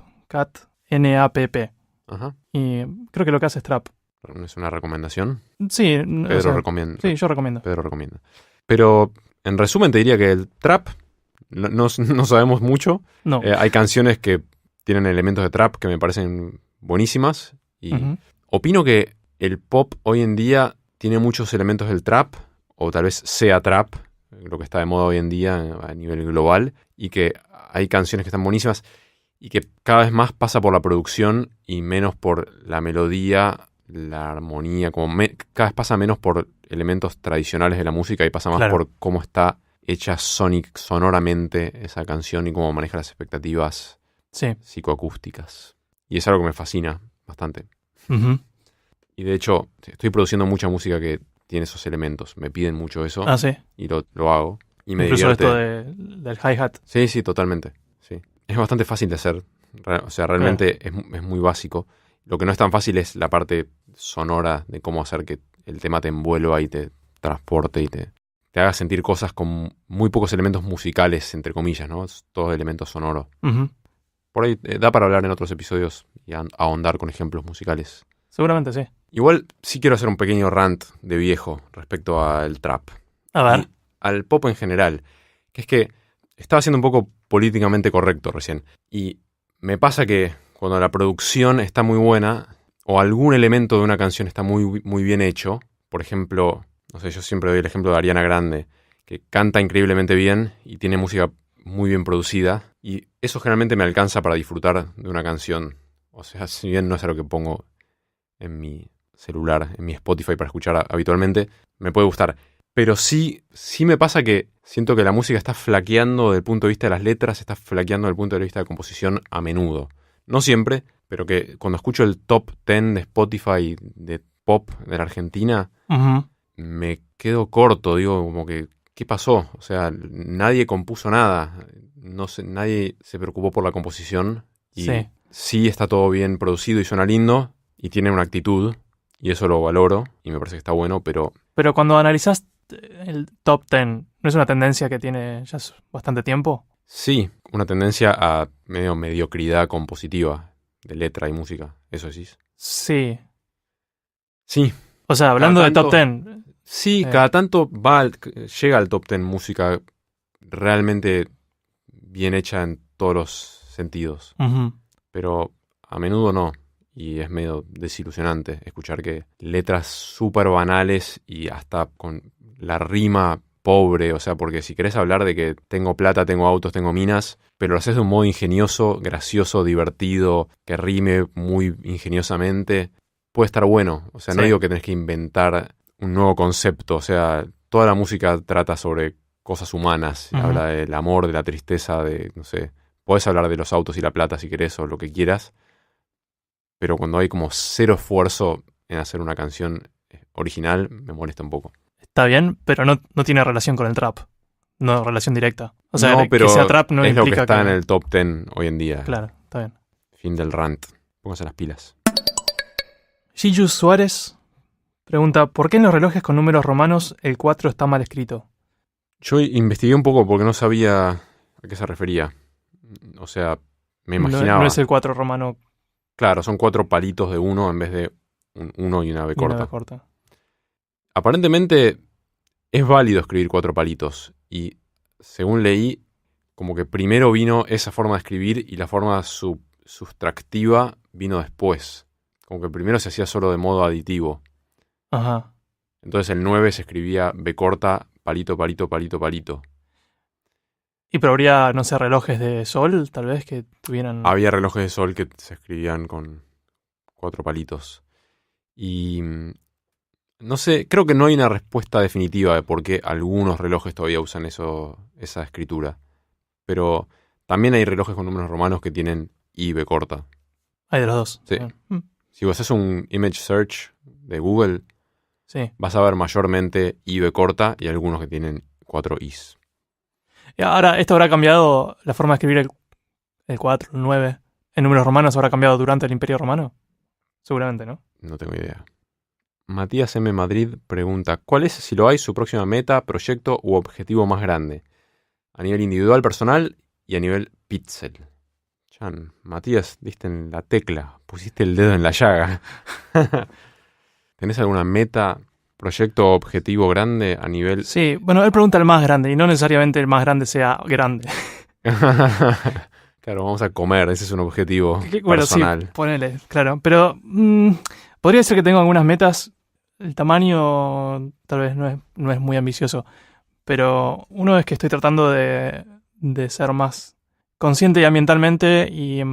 Napp. Ajá. Y creo que lo que hace es trap. ¿Es una recomendación? Sí, Pedro recomienda. Sí, yo recomiendo. Pedro recomienda. Pero en resumen te diría que el trap no sabemos mucho. No. Hay canciones que tienen elementos de trap que me parecen buenísimas. Y Ujú. opino que el pop hoy en día tiene muchos elementos del trap, o tal vez sea trap, lo que está de moda hoy en día a nivel global, y que hay canciones que están buenísimas y que cada vez más pasa por la producción y menos por la melodía, la armonía, cada vez pasa menos por elementos tradicionales de la música y pasa más Claro. por cómo está hecha sonoramente esa canción y cómo maneja las expectativas Sí. psicoacústicas. Y es algo que me fascina bastante. Ujú. Y de hecho, estoy produciendo mucha música que tiene esos elementos. Me piden mucho eso Ah, sí. y lo hago. Y me Incluso divierte. esto del hi-hat. Sí, totalmente. Sí. Es bastante fácil de hacer. O sea, realmente es muy básico. Lo que no es tan fácil es la parte sonora de cómo hacer que el tema te envuelva y te transporte y te haga sentir cosas con muy pocos elementos musicales, entre comillas, ¿no? Es todo elemento sonoro. Ujú. Por ahí da para hablar en otros episodios y ahondar con ejemplos musicales. Seguramente sí. Igual sí quiero hacer un pequeño rant de viejo respecto al trap. A ver. Y al pop en general. Que es que estaba siendo un poco políticamente correcto recién. Y me pasa que cuando la producción está muy buena o algún elemento de una canción está muy, muy bien hecho, por ejemplo, no sé, yo siempre doy el ejemplo de Ariana Grande, que canta increíblemente bien y tiene música muy bien producida, y eso generalmente me alcanza para disfrutar de una canción. O sea, si bien no es algo que pongo en mi celular, en mi Spotify para escuchar habitualmente, me puede gustar. Pero sí me pasa que siento que la música está flaqueando desde el punto de vista de las letras, está flaqueando desde el punto de vista de composición a menudo. No siempre, pero que cuando escucho el top 10 de Spotify de pop de la Argentina, Ujú. me quedo corto, digo, como que, ¿qué pasó? O sea, nadie compuso nada, no sé, nadie se preocupó por la composición y Sí. sí está todo bien producido y suena lindo y tiene una actitud y eso lo valoro y me parece que está bueno, pero Pero cuando analizás el top 10, ¿no es una tendencia que tiene ya bastante tiempo? sí, una tendencia a medio mediocridad compositiva de letra y música, eso decís. Sí. Sí, O sea, cada hablando de top tanto, 10. sí, eh, cada tanto llega al top 10 música realmente bien hecha en todos los sentidos, ujú. pero a menudo no. Y es medio desilusionante escuchar que letras súper banales y hasta con la rima pobre, o sea, porque si querés hablar de que tengo plata, tengo autos, tengo minas, pero lo haces de un modo ingenioso, gracioso, divertido, que rime muy ingeniosamente, puede estar bueno. O sea, no Sí. digo que tenés que inventar un nuevo concepto, o sea, toda la música trata sobre cosas humanas, Ujú. habla del amor, de la tristeza, de, no sé, podés hablar de los autos y la plata si querés o lo que quieras, pero cuando hay como cero esfuerzo en hacer una canción original, me molesta un poco. Está bien, pero no tiene relación con el trap. No relación directa. O sea, No, que sea pero trap no es lo que implica está en que... el top 10 hoy en día. Claro, está bien. Fin del rant. Pónganse las pilas. Gilles Suárez pregunta, ¿por qué en los relojes con números romanos el 4 está mal escrito? Yo investigué un poco porque no sabía a qué se refería. O sea, me No es imaginaba. el 4 romano Claro, son 4 palitos de uno en vez de un 1 y una B y una B corta. corta. Aparentemente es válido escribir 4 palitos. Y según leí, como que primero vino esa forma de escribir y la forma sustractiva vino después. Como que primero se hacía solo de modo aditivo. Ajá. Entonces el 9 se escribía B corta, palito, palito, palito, palito. Y pero habría, no sé, relojes de sol, tal vez, que tuvieran... Había relojes de sol que se escribían con 4 palitos. Y no sé, creo que no hay una respuesta definitiva de por qué algunos relojes todavía usan esa escritura. Pero también hay relojes con números romanos que tienen I, B corta. Hay de los dos. Sí. Está bien. Si vos haces un image search de Google, Sí. vas a ver mayormente I, B corta y algunos que tienen 4 Is. Y ahora, ¿esto habrá cambiado la forma de escribir el 4, el 9? ¿En números romanos habrá cambiado durante el Imperio Romano? Seguramente, ¿no? No tengo idea. Matías M. Madrid pregunta, ¿cuál es, si lo hay, su próxima meta, proyecto u objetivo más grande? A nivel individual, personal y a nivel pixel. Chan, Matías, diste en la tecla, pusiste el dedo en la llaga. ¿Tenés alguna meta, proyecto o objetivo grande a nivel... Sí, bueno, él pregunta el más grande y no necesariamente el más grande sea grande. Claro, vamos a comer, ese es un objetivo Bueno, sí, personal. ponele, claro. Pero podría ser que tengo algunas metas. El tamaño tal vez no es muy ambicioso. Pero uno es que estoy tratando de ser más consciente y ambientalmente y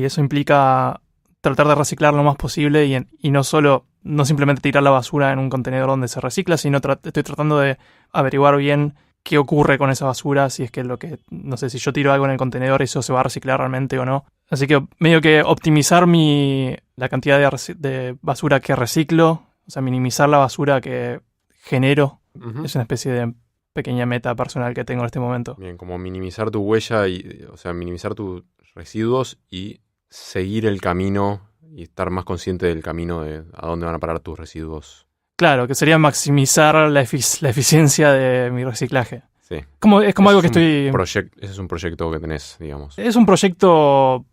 eso implica tratar de reciclar lo más posible y no simplemente tirar la basura en un contenedor donde se recicla, sino estoy tratando de averiguar bien qué ocurre con esa basura, si es que no sé, si yo tiro algo en el contenedor, eso se va a reciclar realmente o no. Así que medio que optimizar la cantidad de basura que reciclo, o sea, minimizar la basura que genero, Ujú. es una especie de pequeña meta personal que tengo en este momento. Bien, como minimizar tu huella, o sea, minimizar tus residuos y seguir el camino y estar más consciente del camino de a dónde van a parar tus residuos. Claro, que sería maximizar la eficiencia de mi reciclaje. Sí. Es como Ese algo que es un estoy... ese es un proyecto que tenés, digamos. Es un proyecto,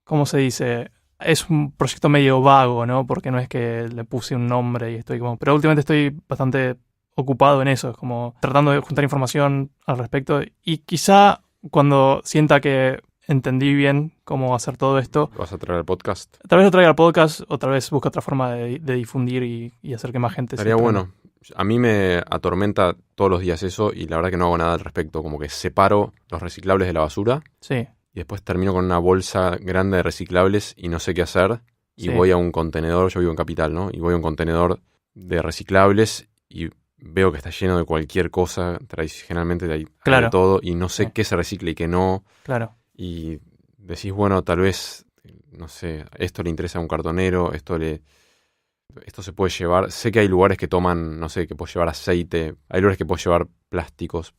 ¿cómo se dice? Es un proyecto medio vago, ¿no? Porque no es que le puse un nombre y estoy como... Pero últimamente estoy bastante ocupado en eso, es como tratando de juntar información al respecto y quizá cuando sienta que entendí bien cómo hacer todo esto. ¿Vas a traer el podcast? Tal vez lo traiga al podcast o tal vez busque otra forma de difundir y hacer que más gente Estaría se bueno. A mí me atormenta todos los días eso y la verdad que no hago nada al respecto. Como que separo los reciclables de la basura Sí, y después termino con una bolsa grande de reciclables y no sé qué hacer. Y Sí. voy a un contenedor, yo vivo en Capital, ¿no? Y voy a un contenedor de reciclables y veo que está lleno de cualquier cosa, tradicionalmente hay Claro. de todo, y no sé Sí. qué se recicla y qué no. claro. Y decís, bueno, tal vez, no sé, esto le interesa a un cartonero, esto se puede llevar. Sé que hay lugares que toman, no sé, que puedes llevar aceite, hay lugares que puedes llevar plásticos.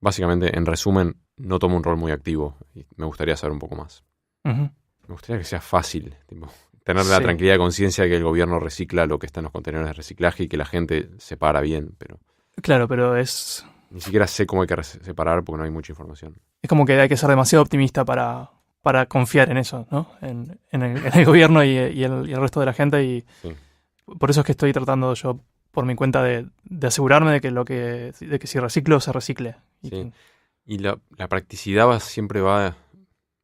Básicamente, en resumen, no tomo un rol muy activo y me gustaría saber un poco más. Ujú. Me gustaría que sea fácil, tipo, tener la Sí. tranquilidad de conciencia de que el gobierno recicla lo que está en los contenedores de reciclaje y que la gente separa bien, pero Claro, pero es ni siquiera sé cómo hay que separar porque no hay mucha información. como que hay que ser demasiado optimista para confiar en eso, ¿no? En el gobierno y el resto de la gente. Y Sí. por eso es que estoy tratando yo, por mi cuenta, de asegurarme de que si reciclo, se recicle. Y Sí. Y la practicidad siempre va,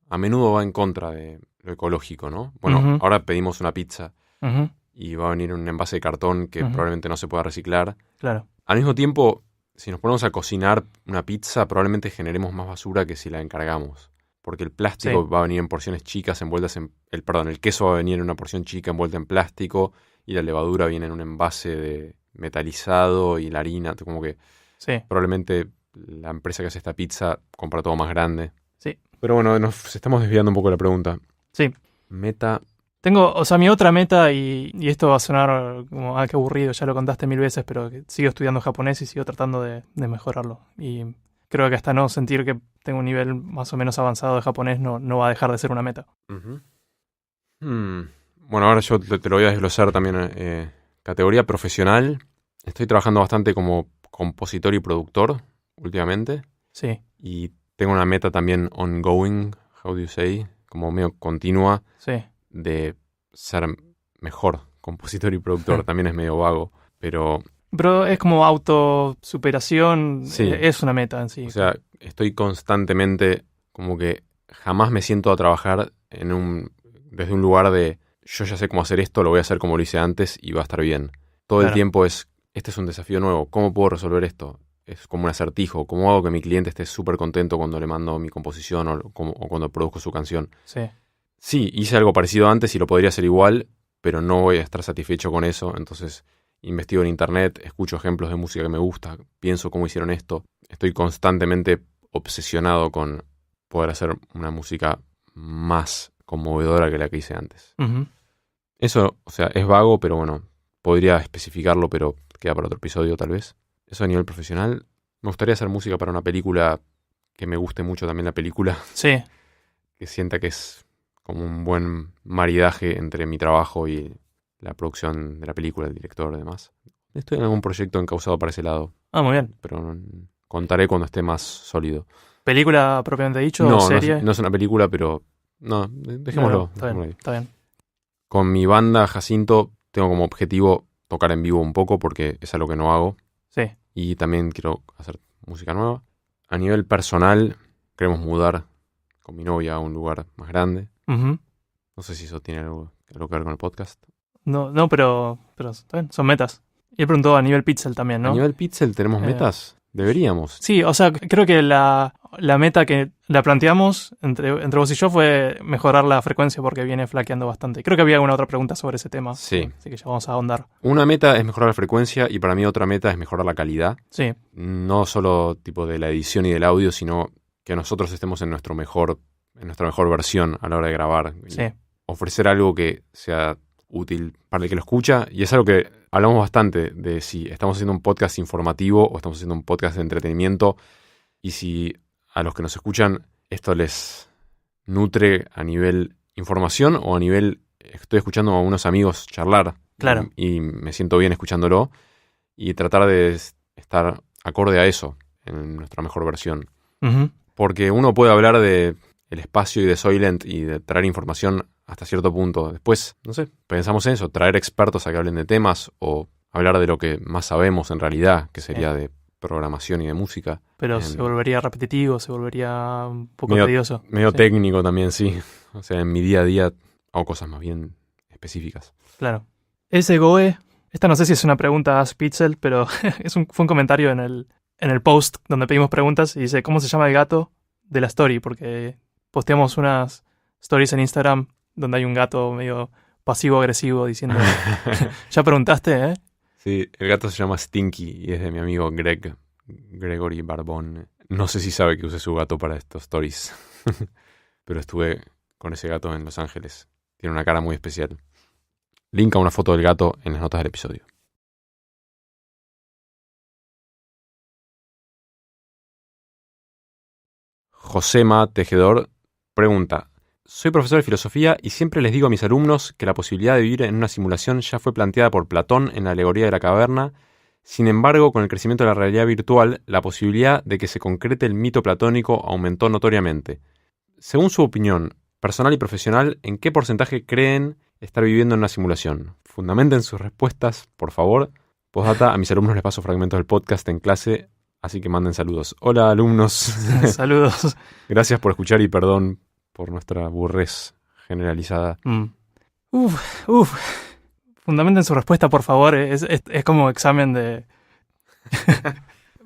a menudo va en contra de lo ecológico, ¿no? Bueno, Ujú. ahora pedimos una pizza Ujú, y va a venir un envase de cartón que Ujú. probablemente no se pueda reciclar. claro. Al mismo tiempo, si nos ponemos a cocinar una pizza, probablemente generemos más basura que si la encargamos. Porque el plástico Sí. va a venir en porciones chicas envueltas en... el queso va a venir en una porción chica envuelta en plástico y la levadura viene en un envase de metalizado y la harina, como que Sí. probablemente la empresa que hace esta pizza compra todo más grande. Sí. Pero bueno, nos estamos desviando un poco de la pregunta. Sí. Meta... Tengo, o sea, mi otra meta, y esto va a sonar como, qué aburrido, ya lo contaste 1000 veces, pero que sigo estudiando japonés y sigo tratando de mejorarlo. Y creo que hasta no sentir que tengo un nivel más o menos avanzado de japonés no va a dejar de ser una meta. Ujú. Bueno, ahora yo te lo voy a desglosar también. Categoría profesional. Estoy trabajando bastante como compositor y productor últimamente. Sí, Y tengo una meta también ongoing, how do you say, como medio continua, sí, de ser mejor compositor y productor. También es medio vago, pero, pero es como autosuperación, Sí. Es una meta en sí. o sea, estoy constantemente como que jamás me siento a trabajar desde un lugar de yo ya sé cómo hacer esto, lo voy a hacer como lo hice antes y va a estar bien. Todo el Claro. tiempo este es un desafío nuevo, ¿cómo puedo resolver esto? Es como un acertijo, ¿cómo hago que mi cliente esté súper contento cuando le mando mi composición o cuando produzco su canción? Sí, Sí, hice algo parecido antes y lo podría hacer igual, pero no voy a estar satisfecho con eso, entonces investigo en internet, escucho ejemplos de música que me gusta, pienso cómo hicieron esto. Estoy constantemente obsesionado con poder hacer una música más conmovedora que la que hice antes. Ujú. Eso, o sea, es vago, pero bueno, podría especificarlo, pero queda para otro episodio tal vez. Eso a nivel profesional. Me gustaría hacer música para una película que me guste mucho también la película, Sí, que sienta que es como un buen maridaje entre mi trabajo y la producción de la película, el director y demás. Estoy en algún proyecto encausado para ese lado, muy bien. pero contaré cuando esté más sólido. ¿Película propiamente dicho o No serie? es una película, pero no, dejémoslo. Está bien, está bien. Con mi banda Jacinto tengo como objetivo tocar en vivo un poco porque es algo que no hago Sí, y también quiero hacer música nueva. A nivel personal, queremos mudar con mi novia a un lugar más grande. Ujú. No sé si eso tiene algo que ver con el podcast. No, pero está bien, son metas. Y él preguntó a nivel pixel también, ¿no? A nivel Pixel, ¿tenemos metas? Deberíamos. Sí, o sea, creo que la meta que la planteamos entre vos y yo fue mejorar la frecuencia porque viene flaqueando bastante. Creo que había alguna otra pregunta sobre ese tema. Sí. Así que ya vamos a ahondar. Una meta es mejorar la frecuencia y para mí otra meta es mejorar la calidad. Sí, No solo tipo de la edición y del audio, sino que nosotros estemos en nuestra mejor versión a la hora de grabar. Y sí. ofrecer algo que sea útil para el que lo escucha. Y es algo que hablamos bastante de si estamos haciendo un podcast informativo o estamos haciendo un podcast de entretenimiento. Y si a los que nos escuchan esto les nutre a nivel información o a nivel estoy escuchando a unos amigos charlar. Claro. Y me siento bien escuchándolo. Y tratar de estar acorde a eso en nuestra mejor versión. Ujú. Porque uno puede hablar de el espacio y de Soylent y de traer información hasta cierto punto. Después, no sé, pensamos en eso, traer expertos a que hablen de temas o hablar de lo que más sabemos en realidad, que sería de programación y de música. Pero se volvería repetitivo, se volvería un poco medio, tedioso. Medio Sí, técnico también, sí. O sea, en mi día a día hago cosas más bien específicas. claro. Ese Goe, esta no sé si es una pregunta a Spitzel, pero fue un comentario en el post donde pedimos preguntas y dice, ¿cómo se llama el gato de la story? Porque posteamos unas stories en Instagram donde hay un gato medio pasivo-agresivo diciendo, ya preguntaste, ¿eh? Sí, el gato se llama Stinky y es de mi amigo Gregory Barbón. No sé si sabe que use su gato para estos stories, pero estuve con ese gato en Los Ángeles. Tiene una cara muy especial. Link a una foto del gato en las notas del episodio. Josema Tejedor pregunta: soy profesor de filosofía y siempre les digo a mis alumnos que la posibilidad de vivir en una simulación ya fue planteada por Platón en la alegoría de la caverna. Sin embargo, con el crecimiento de la realidad virtual, la posibilidad de que se concrete el mito platónico aumentó notoriamente. Según su opinión personal y profesional, ¿en qué porcentaje creen estar viviendo en una simulación? Fundamenten sus respuestas, por favor. Postdata, a mis alumnos les paso fragmentos del podcast en clase, así que manden saludos. Hola, alumnos. Saludos. Gracias por escuchar y perdón por nuestra burrez generalizada. Fundamenten su respuesta, por favor. Es como examen de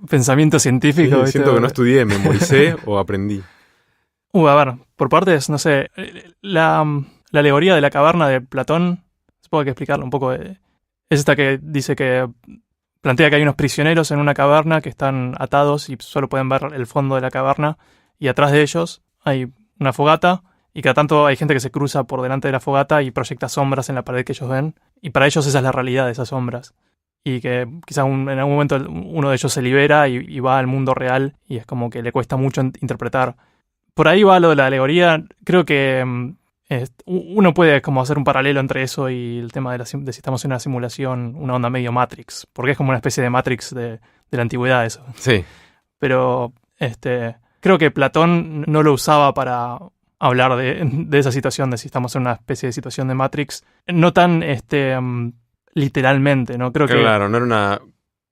pensamiento científico. Sí, siento que no estudié, memoricé o aprendí. A ver, por partes, no sé. La alegoría de la caverna de Platón, supongo que hay que explicarlo un poco. Es esta que dice que plantea que hay unos prisioneros en una caverna que están atados y solo pueden ver el fondo de la caverna. Y atrás de ellos hay una fogata. Y cada tanto hay gente que se cruza por delante de la fogata y proyecta sombras en la pared que ellos ven. Y para ellos esa es la realidad de esas sombras. Y que quizás en algún momento uno de ellos se libera y va al mundo real. Y es como que le cuesta mucho interpretar. Por ahí va lo de la alegoría. Creo que uno puede como hacer un paralelo entre eso y el tema de si estamos en una simulación, una onda medio Matrix. Porque es como una especie de Matrix de la antigüedad eso. Sí. Pero creo que Platón no lo usaba para hablar de esa situación, de si estamos en una especie de situación de Matrix. No tan literalmente, ¿no? Creo que... Claro, no era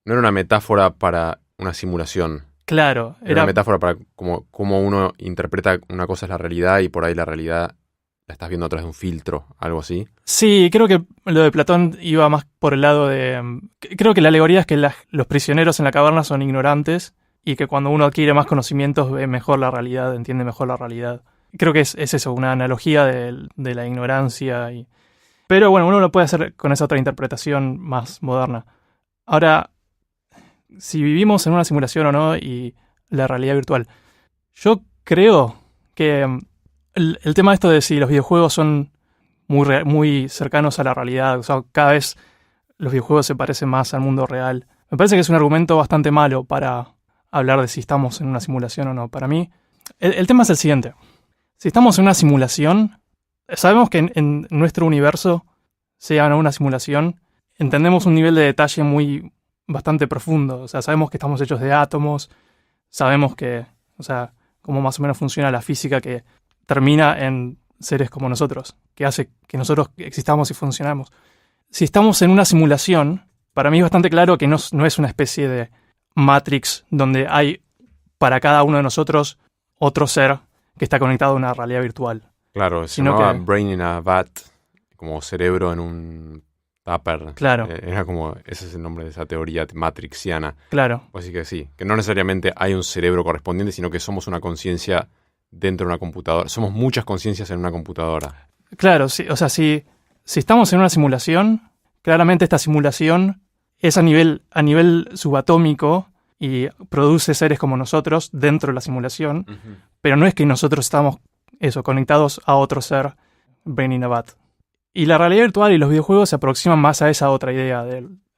una metáfora para una simulación. Claro. Era una metáfora para cómo uno interpreta una cosa es la realidad y por ahí la realidad la estás viendo a través de un filtro, algo así. Sí, creo que lo de Platón iba más por el lado de... Creo que la alegoría es que los prisioneros en la caverna son ignorantes y que cuando uno adquiere más conocimientos ve mejor la realidad, entiende mejor la realidad. Creo que es eso, una analogía de la ignorancia. Pero bueno, uno lo puede hacer con esa otra interpretación más moderna. Ahora, si vivimos en una simulación o no y la realidad virtual, yo creo que el tema de esto de si los videojuegos son muy cercanos a la realidad, o sea, cada vez los videojuegos se parecen más al mundo real, me parece que es un argumento bastante malo para hablar de si estamos en una simulación o no. Para mí, el tema es el siguiente. Si estamos en una simulación, sabemos que en nuestro universo, sea una simulación, entendemos un nivel de detalle bastante profundo. O sea, sabemos que estamos hechos de átomos, sabemos que, o sea, cómo más o menos funciona la física que termina en seres como nosotros, que hace que nosotros existamos y funcionamos. Si estamos en una simulación, para mí es bastante claro que no es una especie de Matrix donde hay para cada uno de nosotros otro ser que está conectado a una realidad virtual. Claro, se llamaba Brain in a Vat, como cerebro en un tupper. Claro. Ese es el nombre de esa teoría matrixiana. Claro. Así que sí, que no necesariamente hay un cerebro correspondiente, sino que somos una conciencia dentro de una computadora. Somos muchas conciencias en una computadora. Claro, sí, o sea, si estamos en una simulación, claramente esta simulación es a nivel subatómico y produce seres como nosotros dentro de la simulación, pero no es que nosotros estamos conectados a otro ser, Brain in a Vat. Y la realidad virtual y los videojuegos se aproximan más a esa otra idea.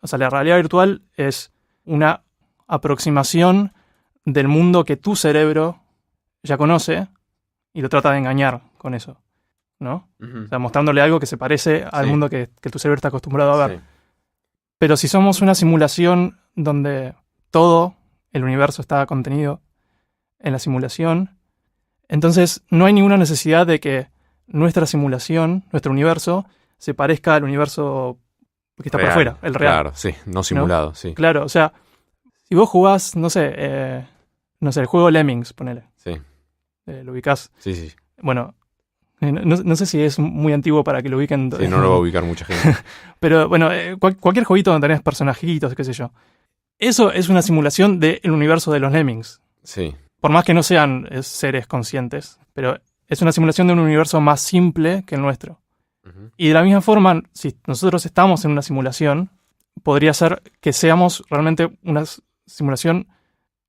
O sea, la realidad virtual es una aproximación del mundo que tu cerebro ya conoce y lo trata de engañar con eso, ¿no? O sea, mostrándole algo que se parece al mundo que tu cerebro está acostumbrado a ver. Sí. Pero si somos una simulación donde todo el universo está contenido en la simulación, entonces no hay ninguna necesidad de que nuestra simulación, nuestro universo, se parezca al universo que está por afuera, el real. Claro, sí, no simulado, ¿no? Sí. Claro, o sea, si vos jugás, no sé, el juego Lemmings, ponele. Sí, ¿Lo ubicás? sí. Bueno, no sé si es muy antiguo para que lo ubiquen. Sí, no lo va a ubicar mucha gente. Pero bueno, cualquier jueguito donde tenés personajitos, qué sé yo. Eso es una simulación del universo de los Lemmings. Sí, Por más que no sean seres conscientes, pero es una simulación de un universo más simple que el nuestro. ujú, Y de la misma forma, si nosotros estamos en una simulación, podría ser que seamos realmente una simulación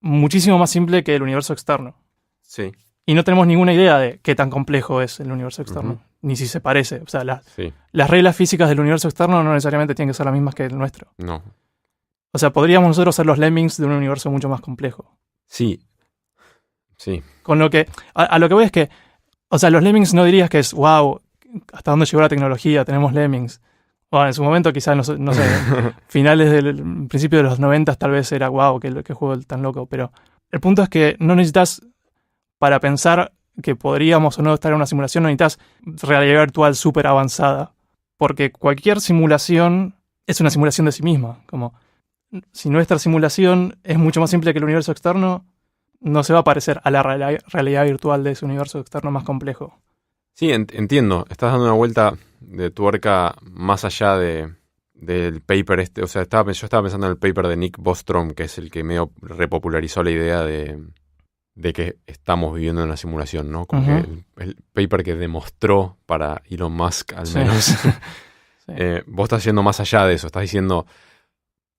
muchísimo más simple que el universo externo. sí, Y no tenemos ninguna idea de qué tan complejo es el universo externo, Ujú. ni si se parece. O sea, sí, las reglas físicas del universo externo no necesariamente tienen que ser las mismas que el nuestro. no. O sea, podríamos nosotros ser los Lemmings de un universo mucho más complejo. Sí, sí, Con lo que, a lo que voy es que, o sea, los Lemmings no dirías que es, wow, hasta dónde llegó la tecnología, tenemos Lemmings. Bueno, en su momento quizás, no sé, finales del principio de los 90 tal vez era, wow, qué juego tan loco. Pero el punto es que no necesitas, para pensar que podríamos o no estar en una simulación, no necesitas realidad virtual súper avanzada. Porque cualquier simulación es una simulación de sí misma. Como, si nuestra simulación es mucho más simple que el universo externo, no se va a parecer a la realidad virtual de ese universo externo más complejo. sí, entiendo. Estás dando una vuelta de tuerca más allá del paper este. O sea, yo estaba pensando en el paper de Nick Bostrom, que es el que medio repopularizó la idea de que estamos viviendo en una simulación, ¿no? Como Ujú. que el paper que demostró para Elon Musk, al Sí. menos. Sí. Vos estás yendo más allá de eso. Estás diciendo,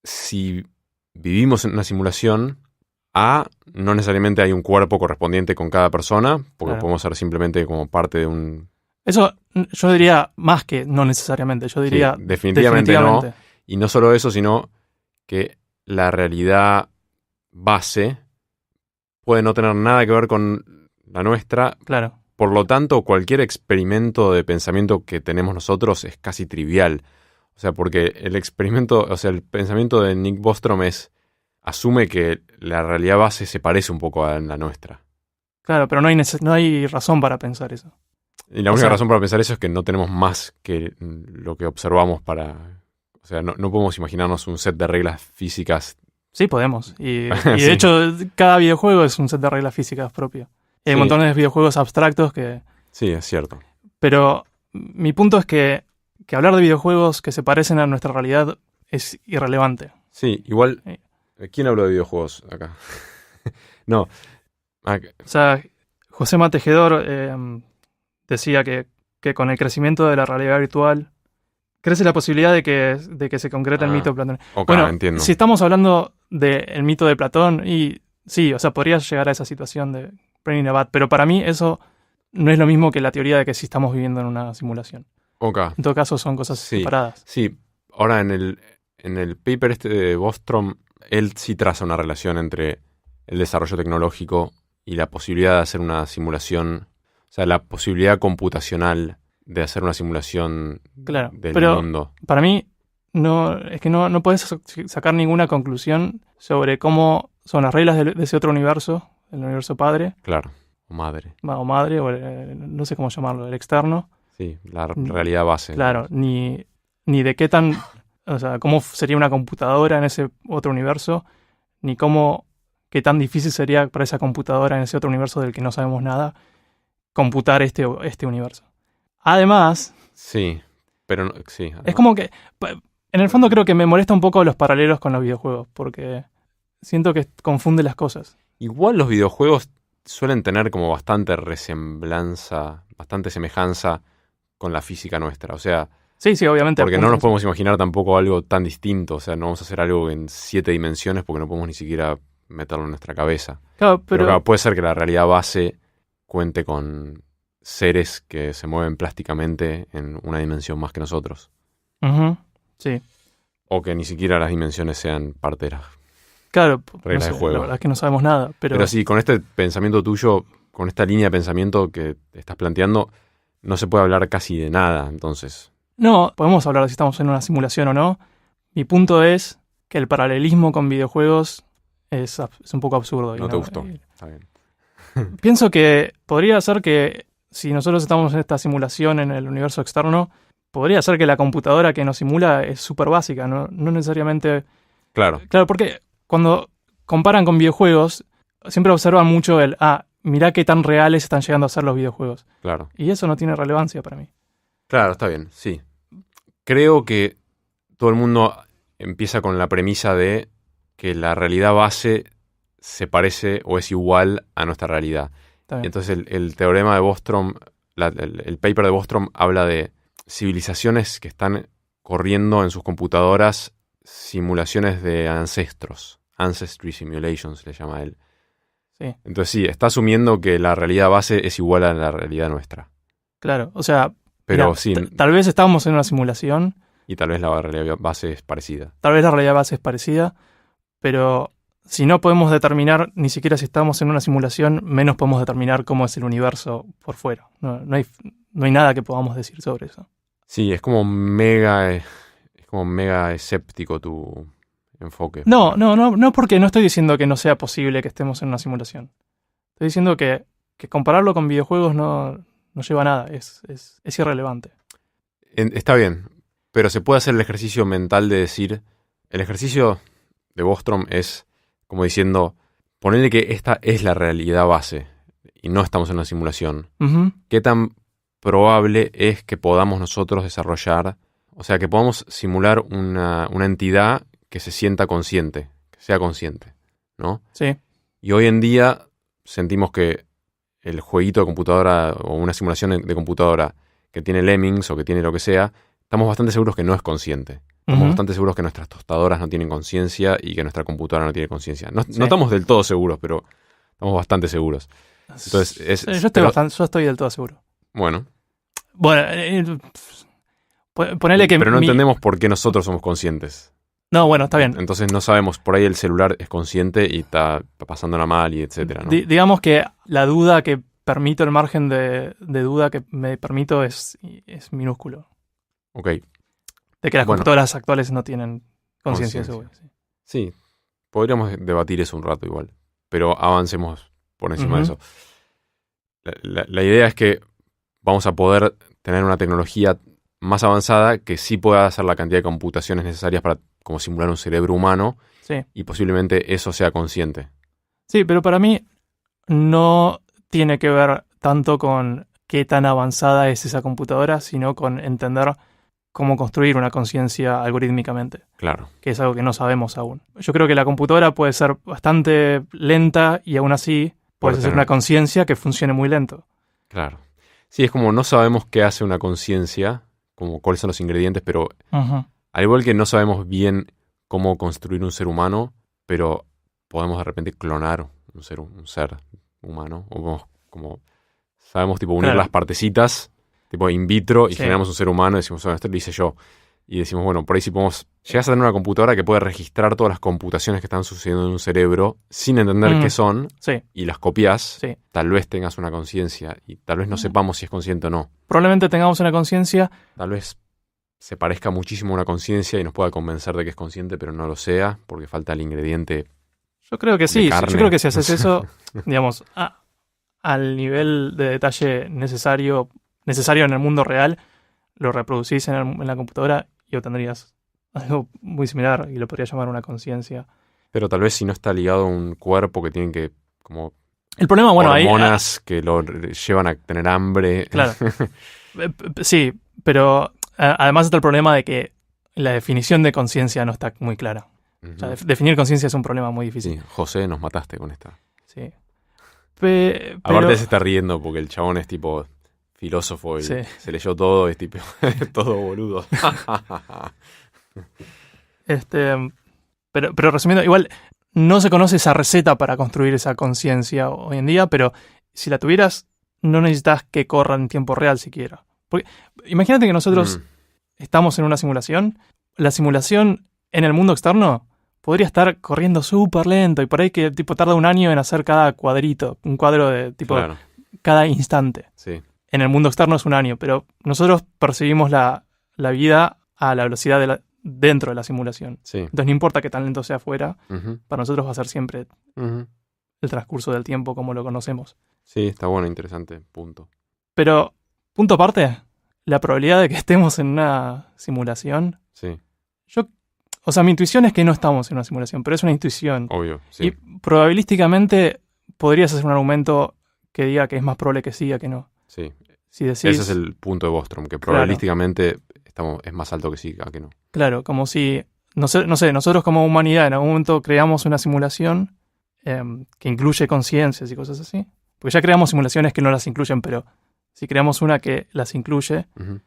si vivimos en una simulación, no necesariamente hay un cuerpo correspondiente con cada persona, porque Claro. podemos ser simplemente como parte de un... Eso yo diría más que no necesariamente, yo diría Sí, definitivamente no. definitivamente. Y no solo eso, sino que la realidad base puede no tener nada que ver con la nuestra. Claro, Por lo tanto, cualquier experimento de pensamiento que tenemos nosotros es casi trivial. O sea, porque el pensamiento de Nick Bostrom asume que la realidad base se parece un poco a la nuestra. claro, pero no hay razón para pensar eso. Y la O única sea- razón para pensar eso es que no tenemos más que lo que observamos para... O sea, no podemos imaginarnos un set de reglas físicas. Sí, podemos. Y Sí. de hecho, cada videojuego es un set de reglas físicas propio. Y hay Sí. montones de videojuegos abstractos que... Sí, es cierto. Pero mi punto es que hablar de videojuegos que se parecen a nuestra realidad es irrelevante. Sí, igual... Sí. ¿Quién habló de videojuegos acá? No. Ah, O sea, José Matejedor decía que con el crecimiento de la realidad virtual crece la posibilidad de que se concrete el mito de Platón. ok, Bueno, entiendo. si estamos hablando del mito de Platón, y sí, o sea, podría llegar a esa situación de Brain Abad, pero para mí eso no es lo mismo que la teoría de que sí estamos viviendo en una simulación. Ok. En todo caso, son cosas Sí. separadas. Sí, ahora en el paper este de Bostrom, él sí traza una relación entre el desarrollo tecnológico y la posibilidad de hacer una simulación, o sea, la posibilidad computacional de hacer una simulación Claro, del pero mundo. para mí es que no puedes sacar ninguna conclusión sobre cómo son las reglas de ese otro universo, el universo padre, Claro, o madre. o madre, o no sé cómo llamarlo, el externo. Sí, la realidad base. Claro, ni de qué tan, o sea, cómo sería una computadora en ese otro universo, ni qué tan difícil sería para esa computadora en ese otro universo del que no sabemos nada, computar este universo. Además, Sí, pero sí. es como que, en el fondo creo que me molesta un poco los paralelos con los videojuegos, porque siento que confunde las cosas. Igual los videojuegos suelen tener como bastante resemblanza, bastante semejanza con la física nuestra. O sea, Sí, obviamente. porque no nos apuntan- podemos imaginar tampoco algo tan distinto. O sea, no vamos a hacer algo en 7 dimensiones porque no podemos ni siquiera meterlo en nuestra cabeza. Claro, Pero claro, puede ser que la realidad base cuente con seres que se mueven plásticamente en una dimensión más que nosotros. Ujú, sí. O que ni siquiera las dimensiones sean parte de las... Claro, Reglas de juego. la verdad es que no sabemos nada, Pero sí, con este pensamiento tuyo, con esta línea de pensamiento que estás planteando, no se puede hablar casi de nada, entonces. No, podemos hablar de si estamos en una simulación o no. Mi punto es que el paralelismo con videojuegos es un poco absurdo. No te gustó. Está bien. Pienso que podría ser que si nosotros estamos en esta simulación en el universo externo, podría ser que la computadora que nos simula es súper básica, no necesariamente... Claro, Claro, porque cuando comparan con videojuegos, siempre observan mucho mirá qué tan reales están llegando a ser los videojuegos. Claro. Y eso no tiene relevancia para mí. Claro, está bien, sí. Creo que todo el mundo empieza con la premisa de que la realidad base se parece o es igual a nuestra realidad. Está Y bien. entonces el teorema de Bostrom, el paper de Bostrom habla de civilizaciones que están corriendo en sus computadoras simulaciones de ancestros. Ancestry simulations le llama él. Sí, Entonces sí, está asumiendo que la realidad base es igual a la realidad nuestra. claro. O sea, Pero mirá, sí, tal vez estamos en una simulación, y tal vez la realidad base es parecida. tal vez la realidad base es parecida, pero si no podemos determinar ni siquiera si estamos en una simulación, menos podemos determinar cómo es el universo por fuera. No hay nada que podamos decir sobre eso. Sí, es como mega escéptico tu enfoque. No, porque no estoy diciendo que no sea posible que estemos en una simulación. Estoy diciendo que compararlo con videojuegos no lleva a nada, es irrelevante. Está bien, pero se puede hacer el ejercicio mental de decir, el ejercicio de Bostrom es como diciendo, ponerle que esta es la realidad base y no estamos en una simulación. Ujú. ¿Qué tan probable es que podamos nosotros desarrollar, o sea, que podamos simular una entidad que se sienta consciente, que sea consciente, ¿no? Sí, Y hoy en día sentimos que el jueguito de computadora o una simulación de computadora que tiene lemmings o que tiene lo que sea, estamos bastante seguros que no es consciente. Estamos Ujú. bastante seguros que nuestras tostadoras no tienen conciencia y que nuestra computadora no tiene conciencia. No, Sí. no estamos del todo seguros, pero estamos bastante seguros. Entonces, yo estoy del todo seguro. bueno, Bueno, ponele que pero no entendemos por qué nosotros somos conscientes. No, bueno, está bien. Entonces no sabemos, por ahí el celular es consciente y está pasándola mal y etcétera, ¿no? Digamos que la duda que permito, el margen de duda que me permito es minúsculo. Ok, De que las Bueno. computadoras actuales no tienen conciencia Conciencia. segura. Sí. sí, podríamos debatir eso un rato igual, pero avancemos por encima de Ujú. eso. La idea es que vamos a poder tener una tecnología más avanzada que sí pueda hacer la cantidad de computaciones necesarias para como simular un cerebro humano Sí. y posiblemente eso sea consciente. Sí, pero para mí no tiene que ver tanto con qué tan avanzada es esa computadora, sino con entender cómo construir una conciencia algorítmicamente, Claro, que es algo que no sabemos aún. Yo creo que la computadora puede ser bastante lenta y aún así puedes hacer tener- una conciencia que funcione muy lento. claro. Sí, es como no sabemos qué hace una conciencia, como cuáles son los ingredientes, pero Ujú. al igual que no sabemos bien cómo construir un ser humano, pero podemos de repente clonar un ser humano. O podemos, como sabemos tipo unir Claro. las partecitas, tipo in vitro, y Sí. generamos un ser humano y decimos, bueno, esto lo hice yo. Y decimos, bueno, por ahí si podemos... Llegas a tener una computadora que puede registrar todas las computaciones que están sucediendo en un cerebro sin entender qué son, Sí, y las copias, sí. tal vez tengas una conciencia y tal vez no sepamos si es consciente o no. Probablemente tengamos una conciencia. Tal vez se parezca muchísimo a una conciencia y nos pueda convencer de que es consciente, pero no lo sea, porque falta el ingrediente. Yo creo que sí. carne. Yo creo que si haces eso, digamos, al nivel de detalle necesario en el mundo real, lo reproducís en la computadora y obtendrías algo muy similar y lo podría llamar una conciencia. Pero tal vez si no está ligado a un cuerpo que tiene que, como, El problema, bueno, ahí... hormonas que lo llevan a tener hambre. Claro. Sí, pero además está el problema de que la definición de conciencia no está muy clara. O sea, Ujú. definir conciencia es un problema muy difícil. Sí, José, nos mataste con esta. Sí. Aparte se está riendo porque el chabón es tipo filósofo y Sí. se leyó todo, es tipo todo boludo. Pero resumiendo, igual no se conoce esa receta para construir esa conciencia hoy en día, pero si la tuvieras, no necesitas que corra en tiempo real siquiera. Porque imagínate que nosotros estamos en una simulación, la simulación en el mundo externo podría estar corriendo súper lento y por ahí que tipo tarda un año en hacer cada cuadrito, un cuadro de tipo Claro, cada instante. sí. En el mundo externo es un año, pero nosotros percibimos la vida a la velocidad dentro de la simulación. Sí. Entonces no importa qué tan lento sea afuera, Ujú, para nosotros va a ser siempre ujú. el transcurso del tiempo como lo conocemos. Sí, está bueno, interesante, punto. Pero, punto aparte, la probabilidad de que estemos en una simulación, Sí. O sea, mi intuición es que no estamos en una simulación, pero es una intuición. Obvio, sí. Y probabilísticamente podrías hacer un argumento que diga que es más probable que sí a que no. Sí. Si decís, Ese es el punto de Bostrom, que probabilísticamente es más alto que sí a que no. claro, como si, no sé, nosotros como humanidad en algún momento creamos una simulación que incluye conciencias y cosas así. Porque ya creamos simulaciones que no las incluyen, pero si creamos una que las incluye, Ujú.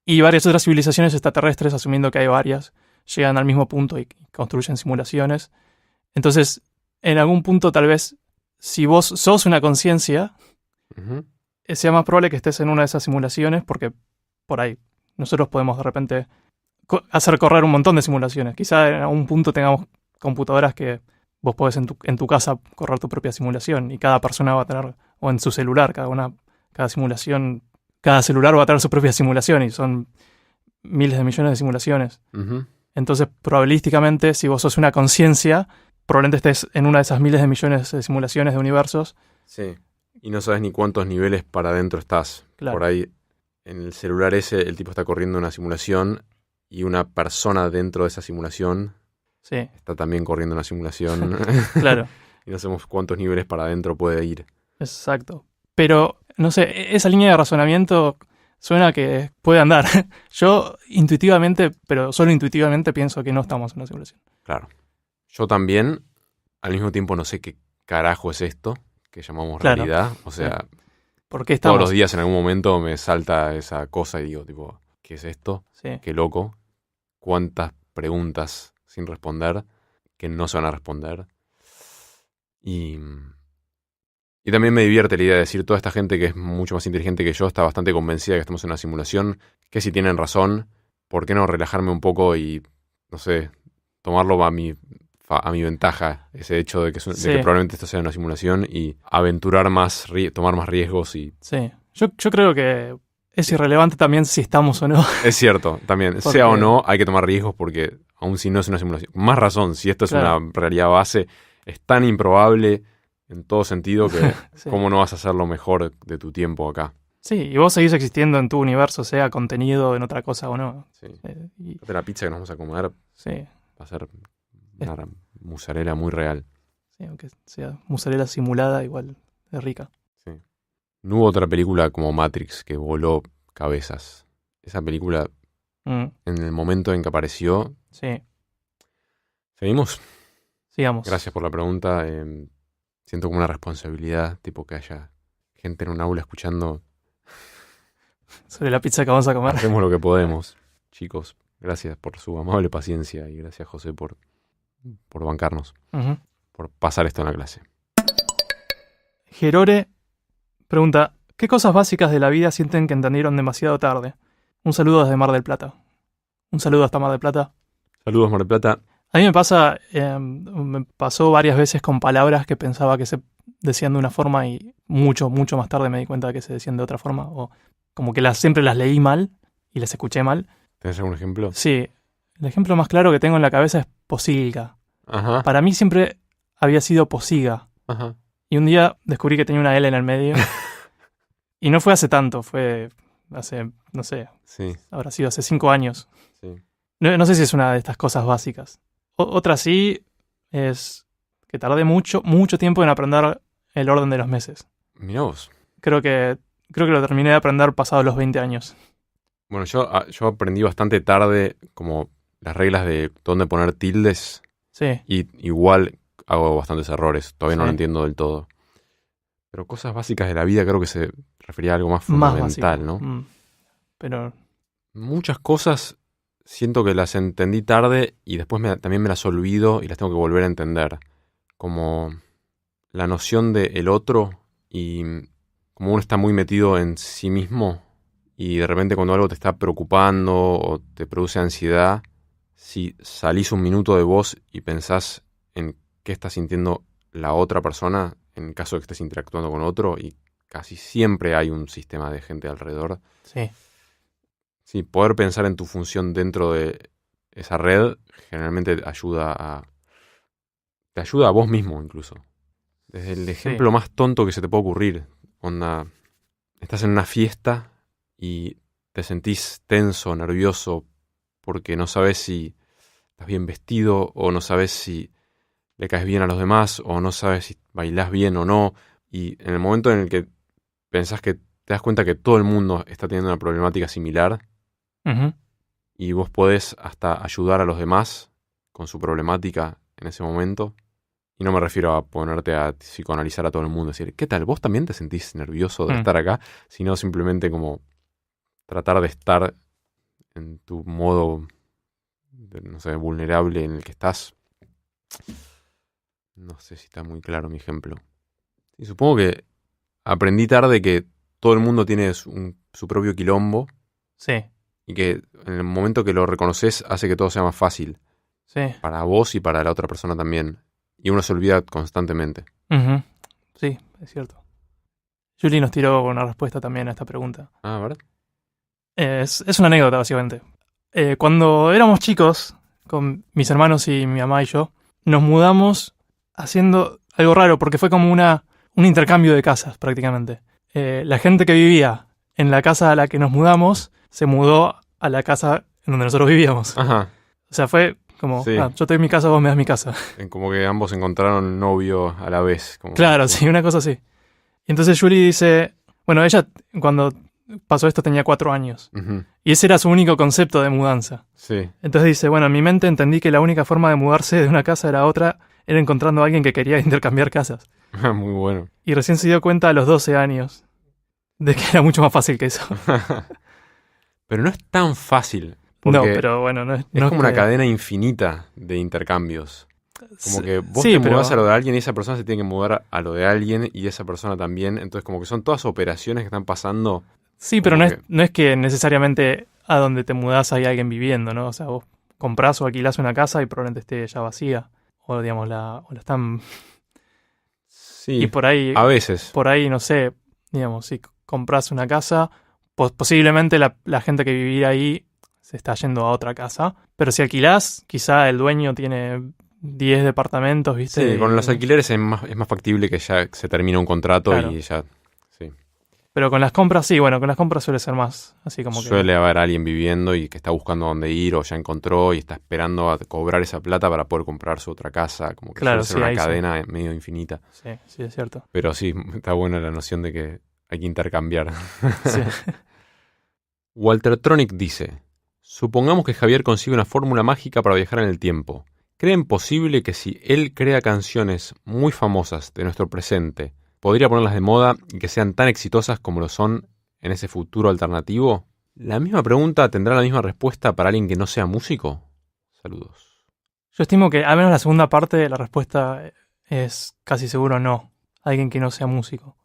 y varias otras civilizaciones extraterrestres, asumiendo que hay varias, llegan al mismo punto y construyen simulaciones. Entonces, en algún punto tal vez, si vos sos una conciencia, Ujú. sea más probable que estés en una de esas simulaciones, porque por ahí nosotros podemos de repente hacer correr un montón de simulaciones. Quizá en algún punto tengamos computadoras que vos podés en tu casa correr tu propia simulación y cada persona va a tener, o en su celular, cada simulación, cada celular va a tener su propia simulación y son miles de millones de simulaciones. Ujú. Entonces, probabilísticamente, si vos sos una conciencia, probablemente estés en una de esas miles de millones de simulaciones de universos. Sí. Y no sabes ni cuántos niveles para adentro estás. Claro. Por ahí, en el celular ese, el tipo está corriendo una simulación y una persona dentro de esa simulación Sí, está también corriendo una simulación. claro, Y no sabemos cuántos niveles para adentro puede ir. exacto. Pero, no sé, esa línea de razonamiento suena que puede andar. Yo intuitivamente, pero solo intuitivamente pienso que no estamos en una simulación. Claro. Yo también, al mismo tiempo, no sé qué carajo es esto que llamamos Claro. realidad. O sea, ¿Por qué estamos? todos los días en algún momento me salta esa cosa y digo, tipo, ¿qué es esto? Sí, Qué loco. Cuántas preguntas sin responder que no se van a responder. Y también me divierte la idea de decir, toda esta gente que es mucho más inteligente que yo está bastante convencida de que estamos en una simulación, que si tienen razón, ¿por qué no relajarme un poco y, no sé, tomarlo a mi ventaja, ese hecho de que Sí. probablemente esto sea una simulación y aventurar más, tomar más riesgos? Y sí. Yo creo que es irrelevante también si estamos o no. es cierto, también, Porque- sea o no, hay que tomar riesgos porque aun si no es una simulación, más razón, si esto es Claro. una realidad base, es tan improbable en todo sentido que Sí. ¿cómo no vas a hacer lo mejor de tu tiempo acá? Sí, y vos seguís existiendo en tu universo, sea contenido en otra cosa o no. Sí. Y, La pizza que nos vamos a comer va sí, a ser una mozzarella muy real. sí, aunque sea mozzarella simulada, igual es rica. Sí. No hubo otra película como Matrix que voló cabezas. Esa película, Mm, en el momento en que apareció... sí, ¿Seguimos? sigamos. Gracias por la pregunta. Siento como una responsabilidad, tipo que haya gente en un aula escuchando. Sobre la pizza que vamos a comer. Hacemos lo que podemos. Chicos, gracias por su amable paciencia y gracias, José, por bancarnos, Ujú. por pasar esto en la clase. Gerore pregunta, ¿qué cosas básicas de la vida sienten que entendieron demasiado tarde? Un saludo desde Mar del Plata. Un saludo hasta Mar del Plata. Saludos, Mar del Plata. A mí me pasó varias veces con palabras que pensaba que se decían de una forma y mucho más tarde me di cuenta de que se decían de otra forma. O como que siempre las leí mal y las escuché mal. ¿Tenés algún ejemplo? Sí, el ejemplo más claro que tengo en la cabeza es posilga. Ajá. Para mí siempre había sido posiga. Ajá. Y un día descubrí que tenía una L en el medio. Y no fue hace tanto, fue hace, no sé, Sí, habrá sido hace 5 años. sí. No sé si es una de estas cosas básicas. Otra sí es que tardé mucho tiempo en aprender el orden de los meses. Mirá vos. Creo que lo terminé de aprender pasados los 20 años. Bueno, yo aprendí bastante tarde como las reglas de dónde poner tildes Sí, y igual hago bastantes errores. Todavía no Sí. lo entiendo del todo. Pero cosas básicas de la vida creo que se refería a algo más más fundamental, básico. ¿no? Pero Muchas cosas siento que las entendí tarde y después también me las olvido y las tengo que volver a entender. Como la noción de el otro y como uno está muy metido en sí mismo y de repente cuando algo te está preocupando o te produce ansiedad, si salís un minuto de vos y pensás en qué está sintiendo la otra persona, en caso de que estés interactuando con otro, y casi siempre hay un sistema de gente alrededor. sí, Sí, poder pensar en tu función dentro de esa red generalmente te ayuda a vos mismo incluso. Desde el ejemplo más tonto que se te puede ocurrir. Onda, estás en una fiesta y te sentís tenso, nervioso, porque no sabes si estás bien vestido, o no sabes si le caes bien a los demás, o no sabes si bailás bien o no. Y en el momento en el que pensás que te das cuenta que todo el mundo está teniendo una problemática similar, Ujú. y vos podés hasta ayudar a los demás con su problemática en ese momento. Y no me refiero a ponerte a psicoanalizar a todo el mundo, decir, ¿qué tal? ¿Vos también te sentís nervioso de estar acá? Sino simplemente como tratar de estar en tu modo, no sé, vulnerable en el que estás. No sé si está muy claro mi ejemplo. Y supongo que aprendí tarde que todo el mundo tiene su propio quilombo Sí, y que en el momento que lo reconoces hace que todo sea más fácil. sí. Para vos y para la otra persona también. Y uno se olvida constantemente. Ujú. Sí, es cierto. Julie nos tiró una respuesta también a esta pregunta. Ah, ¿verdad? Es una anécdota, básicamente. Cuando éramos chicos, con mis hermanos y mi mamá y yo, nos mudamos haciendo algo raro, porque fue como un intercambio de casas, prácticamente. La gente que vivía en la casa a la que nos mudamos, se mudó a la casa en donde nosotros vivíamos. Ajá. O sea, fue como, Sí. yo te doy mi casa, vos me das mi casa. Como que ambos encontraron novio a la vez. Como Claro, sí, una cosa así. Y entonces Julie dice, bueno, ella cuando pasó esto tenía 4 años. Ujú. Y ese era su único concepto de mudanza. Sí. Entonces dice, bueno, en mi mente entendí que la única forma de mudarse de una casa a la otra era encontrando a alguien que quería intercambiar casas. Muy bueno. Y recién se dio cuenta a los 12 años de que era mucho más fácil que eso. Pero no es tan fácil. No, Porque pero bueno, no es es como una que- cadena infinita de intercambios. Como que vos Sí, te pero- mudás a lo de alguien y esa persona se tiene que mudar a lo de alguien y esa persona también. Entonces como que son todas operaciones que están pasando. Sí, pero como no es que necesariamente a donde te mudás hay alguien viviendo, ¿no? O sea, vos comprás o alquilás una casa y probablemente esté ya vacía. O digamos, o la están... Sí, Y por ahí, a veces. no sé, digamos, si compras una casa, posiblemente la gente que vivía ahí se está yendo a otra casa. Pero si alquilás, quizá el dueño tiene 10 departamentos, ¿viste? Sí, con Y- los alquileres es más factible que ya se termine un contrato Claro. y ya. Sí. Pero con las compras, sí, bueno, con las compras suele ser más así como que... Suele haber alguien viviendo y que está buscando dónde ir o ya encontró y está esperando a cobrar esa plata para poder comprar su otra casa. Como que Claro, suele ser sí, una ahí sí. cadena medio infinita. Sí, sí, es cierto. Pero sí, está buena la noción de que hay que intercambiar. Sí. Walter Tronick dice: supongamos que Javier consigue una fórmula mágica para viajar en el tiempo. ¿Creen posible que si él crea canciones muy famosas de nuestro presente, podría ponerlas de moda y que sean tan exitosas como lo son en ese futuro alternativo? ¿La misma pregunta tendrá la misma respuesta para alguien que no sea músico? Saludos. Yo estimo que al menos la segunda parte de la respuesta es casi seguro no. Alguien que no sea músico.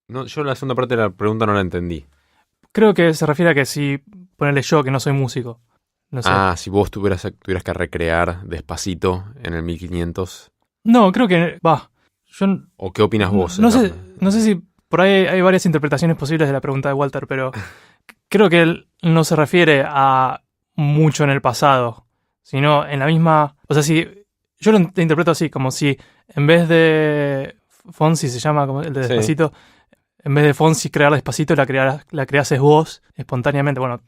No, yo la segunda parte de la pregunta no la entendí. Creo que se refiere a que si ponerle yo que no soy músico. No sé. Si vos tuvieras que recrear Despacito en el 1500. No, creo que... Yo ¿O qué opinas vos? no sé si por ahí hay varias interpretaciones posibles de la pregunta de Walter, pero creo que él no se refiere a mucho en el pasado, sino en la misma... O sea, si yo lo interpreto así, como si en vez de Fonsi, se llama como el de Sí. Despacito, en vez de Fonsi crear Despacito, la creases vos espontáneamente, bueno,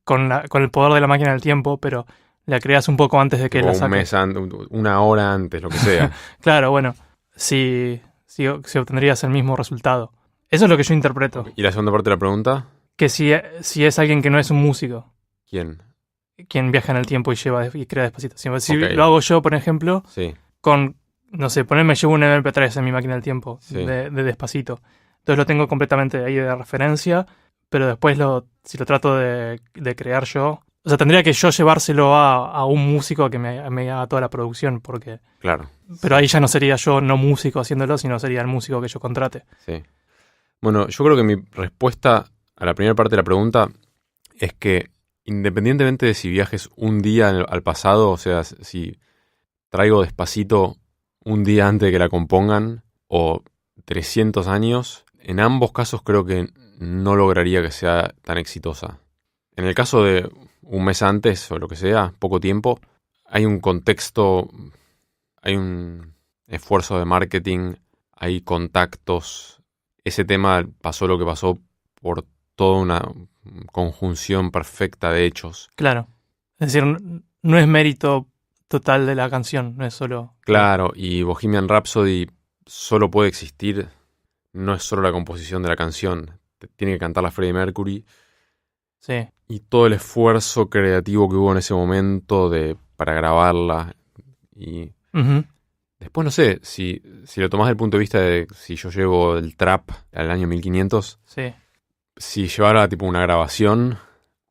con el poder de la máquina del tiempo, pero la creas un poco antes de que O la un saque. mes antes, una hora antes, lo que sea. Claro, bueno, si obtendrías el mismo resultado. Eso es lo que yo interpreto. ¿Y la segunda parte de la pregunta? Que si es alguien que no es un músico, ¿Quién? quien viaja en el tiempo y crea Despacito. Si Ok. lo hago yo, por ejemplo, Sí. con, no sé, ponerme llevo un MP3 en mi máquina del tiempo Sí. de Despacito. Entonces lo tengo completamente ahí de referencia, pero después si lo trato de crear yo, o sea, tendría que yo llevárselo a un músico que me haga toda la producción, porque... Claro. Pero ahí ya no sería yo no músico haciéndolo, sino sería el músico que yo contrate. Sí. Bueno, yo creo que mi respuesta a la primera parte de la pregunta es que independientemente de si viajes un día al pasado, o sea, si traigo Despacito un día antes de que la compongan o 300 años, en ambos casos creo que no lograría que sea tan exitosa. En el caso de un mes antes o lo que sea, poco tiempo, hay un contexto, hay un esfuerzo de marketing, hay contactos. Ese tema pasó lo que pasó por toda una conjunción perfecta de hechos. Claro. Es decir, no es mérito total de la canción, no es solo... Claro, y Bohemian Rhapsody solo puede existir, no es solo la composición de la canción, tiene que cantarla Freddie Mercury, Sí. y todo el esfuerzo creativo que hubo en ese momento para grabarla. Y Ujú. después no sé, si lo tomás desde el punto de vista de si yo llevo el trap al año 1500, Sí. si llevara tipo una grabación,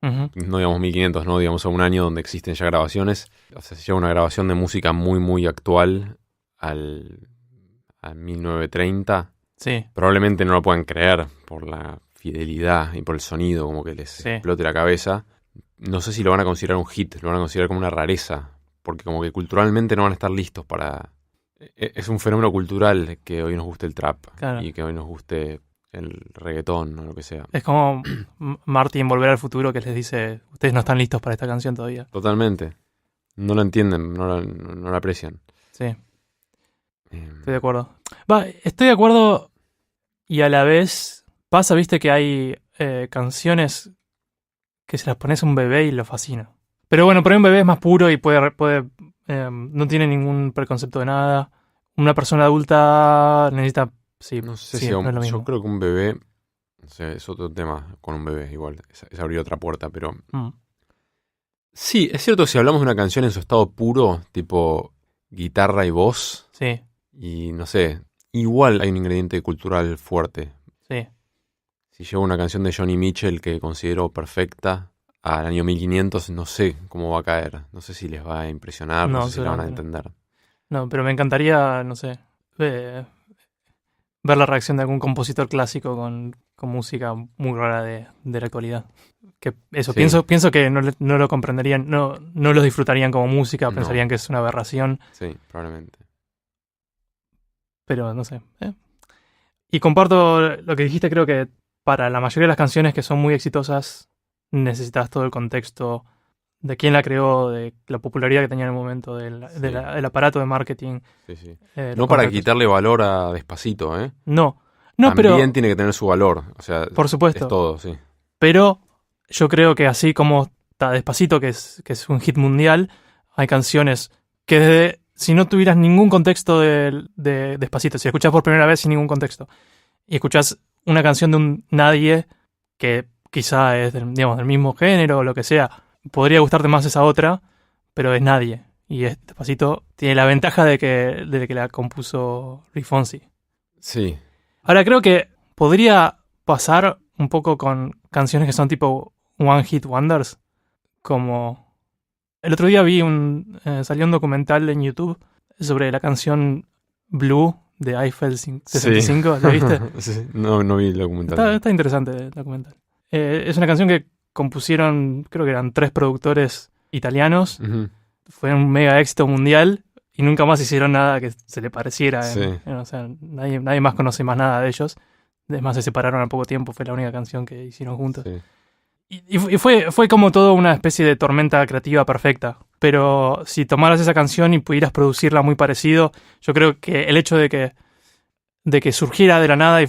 Ujú. no digamos 1500, no digamos a un año donde existen ya grabaciones, o sea, si lleva una grabación de música muy muy actual al 1930, Sí. probablemente no lo puedan creer por la fidelidad y por el sonido, como que les Sí. explote la cabeza. No sé si lo van a considerar un hit, lo van a considerar como una rareza, porque como que culturalmente no van a estar listos para... Es un fenómeno cultural que hoy nos guste el trap Claro. y que hoy nos guste el reggaetón o lo que sea. Es como Marty en Volver al Futuro que les dice, ustedes no están listos para esta canción todavía. Totalmente. No lo entienden, no la aprecian. Sí, estoy de acuerdo. Estoy de acuerdo y a la vez pasa, viste, que hay canciones que se las pones a un bebé y lo fascina. Pero bueno, por ahí un bebé es más puro y no tiene ningún preconcepto de nada. Una persona adulta necesita... Sí, No sé sí, si no es lo mismo. yo creo que un bebé, o sea, es otro tema con un bebé igual, es abrir otra puerta, pero Mm, sí, es cierto, si hablamos de una canción en su estado puro, tipo guitarra y voz, sí, y no sé, igual hay un ingrediente cultural fuerte. sí. Si llevo una canción de Johnny Mitchell que considero perfecta al año 1500, no sé cómo va a caer, no sé si les va a impresionar, no No, sé si la van a seguramente no. entender. No, pero me encantaría, no sé, ver la reacción de algún compositor clásico con música muy rara de la actualidad. Que eso, Sí. pienso que no lo comprenderían, no lo disfrutarían como música, No. pensarían que es una aberración, Sí, probablemente. pero no sé. Y comparto lo que dijiste, creo que para la mayoría de las canciones que son muy exitosas necesitas todo el contexto de quién la creó, de la popularidad que tenía en el momento, del aparato de marketing. Sí, sí. Los No para contactos. quitarle valor a Despacito, ¿eh? No, También pero tiene que tener su valor, o sea, por es supuesto. todo, sí. Pero yo creo que así como está Despacito, que es un hit mundial, hay canciones que si no tuvieras ningún contexto de Despacito, si la escuchás por primera vez sin ningún contexto, y escuchás una canción de un nadie que quizá es del mismo género o lo que sea, podría gustarte más esa otra, pero es nadie. Y Despacito tiene la ventaja de que la compuso Luis Fonsi. Sí, Ahora creo que podría pasar un poco con canciones que son tipo One Hit Wonders, como... El otro día salió un documental en YouTube sobre la canción Blue de Eiffel 65, ¿la viste? Sí, no vi el documental. Está interesante el documental. Es una canción que compusieron, creo que eran 3 productores italianos, Ujú. fue un mega éxito mundial y nunca más hicieron nada que se le pareciera. Sí. O sea, nadie más conoce más nada de ellos. Además se separaron al poco tiempo, fue la única canción que hicieron juntos. Sí. Y fue como todo una especie de tormenta creativa perfecta. Pero si tomaras esa canción y pudieras producirla muy parecido, yo creo que el hecho de que surgiera de la nada y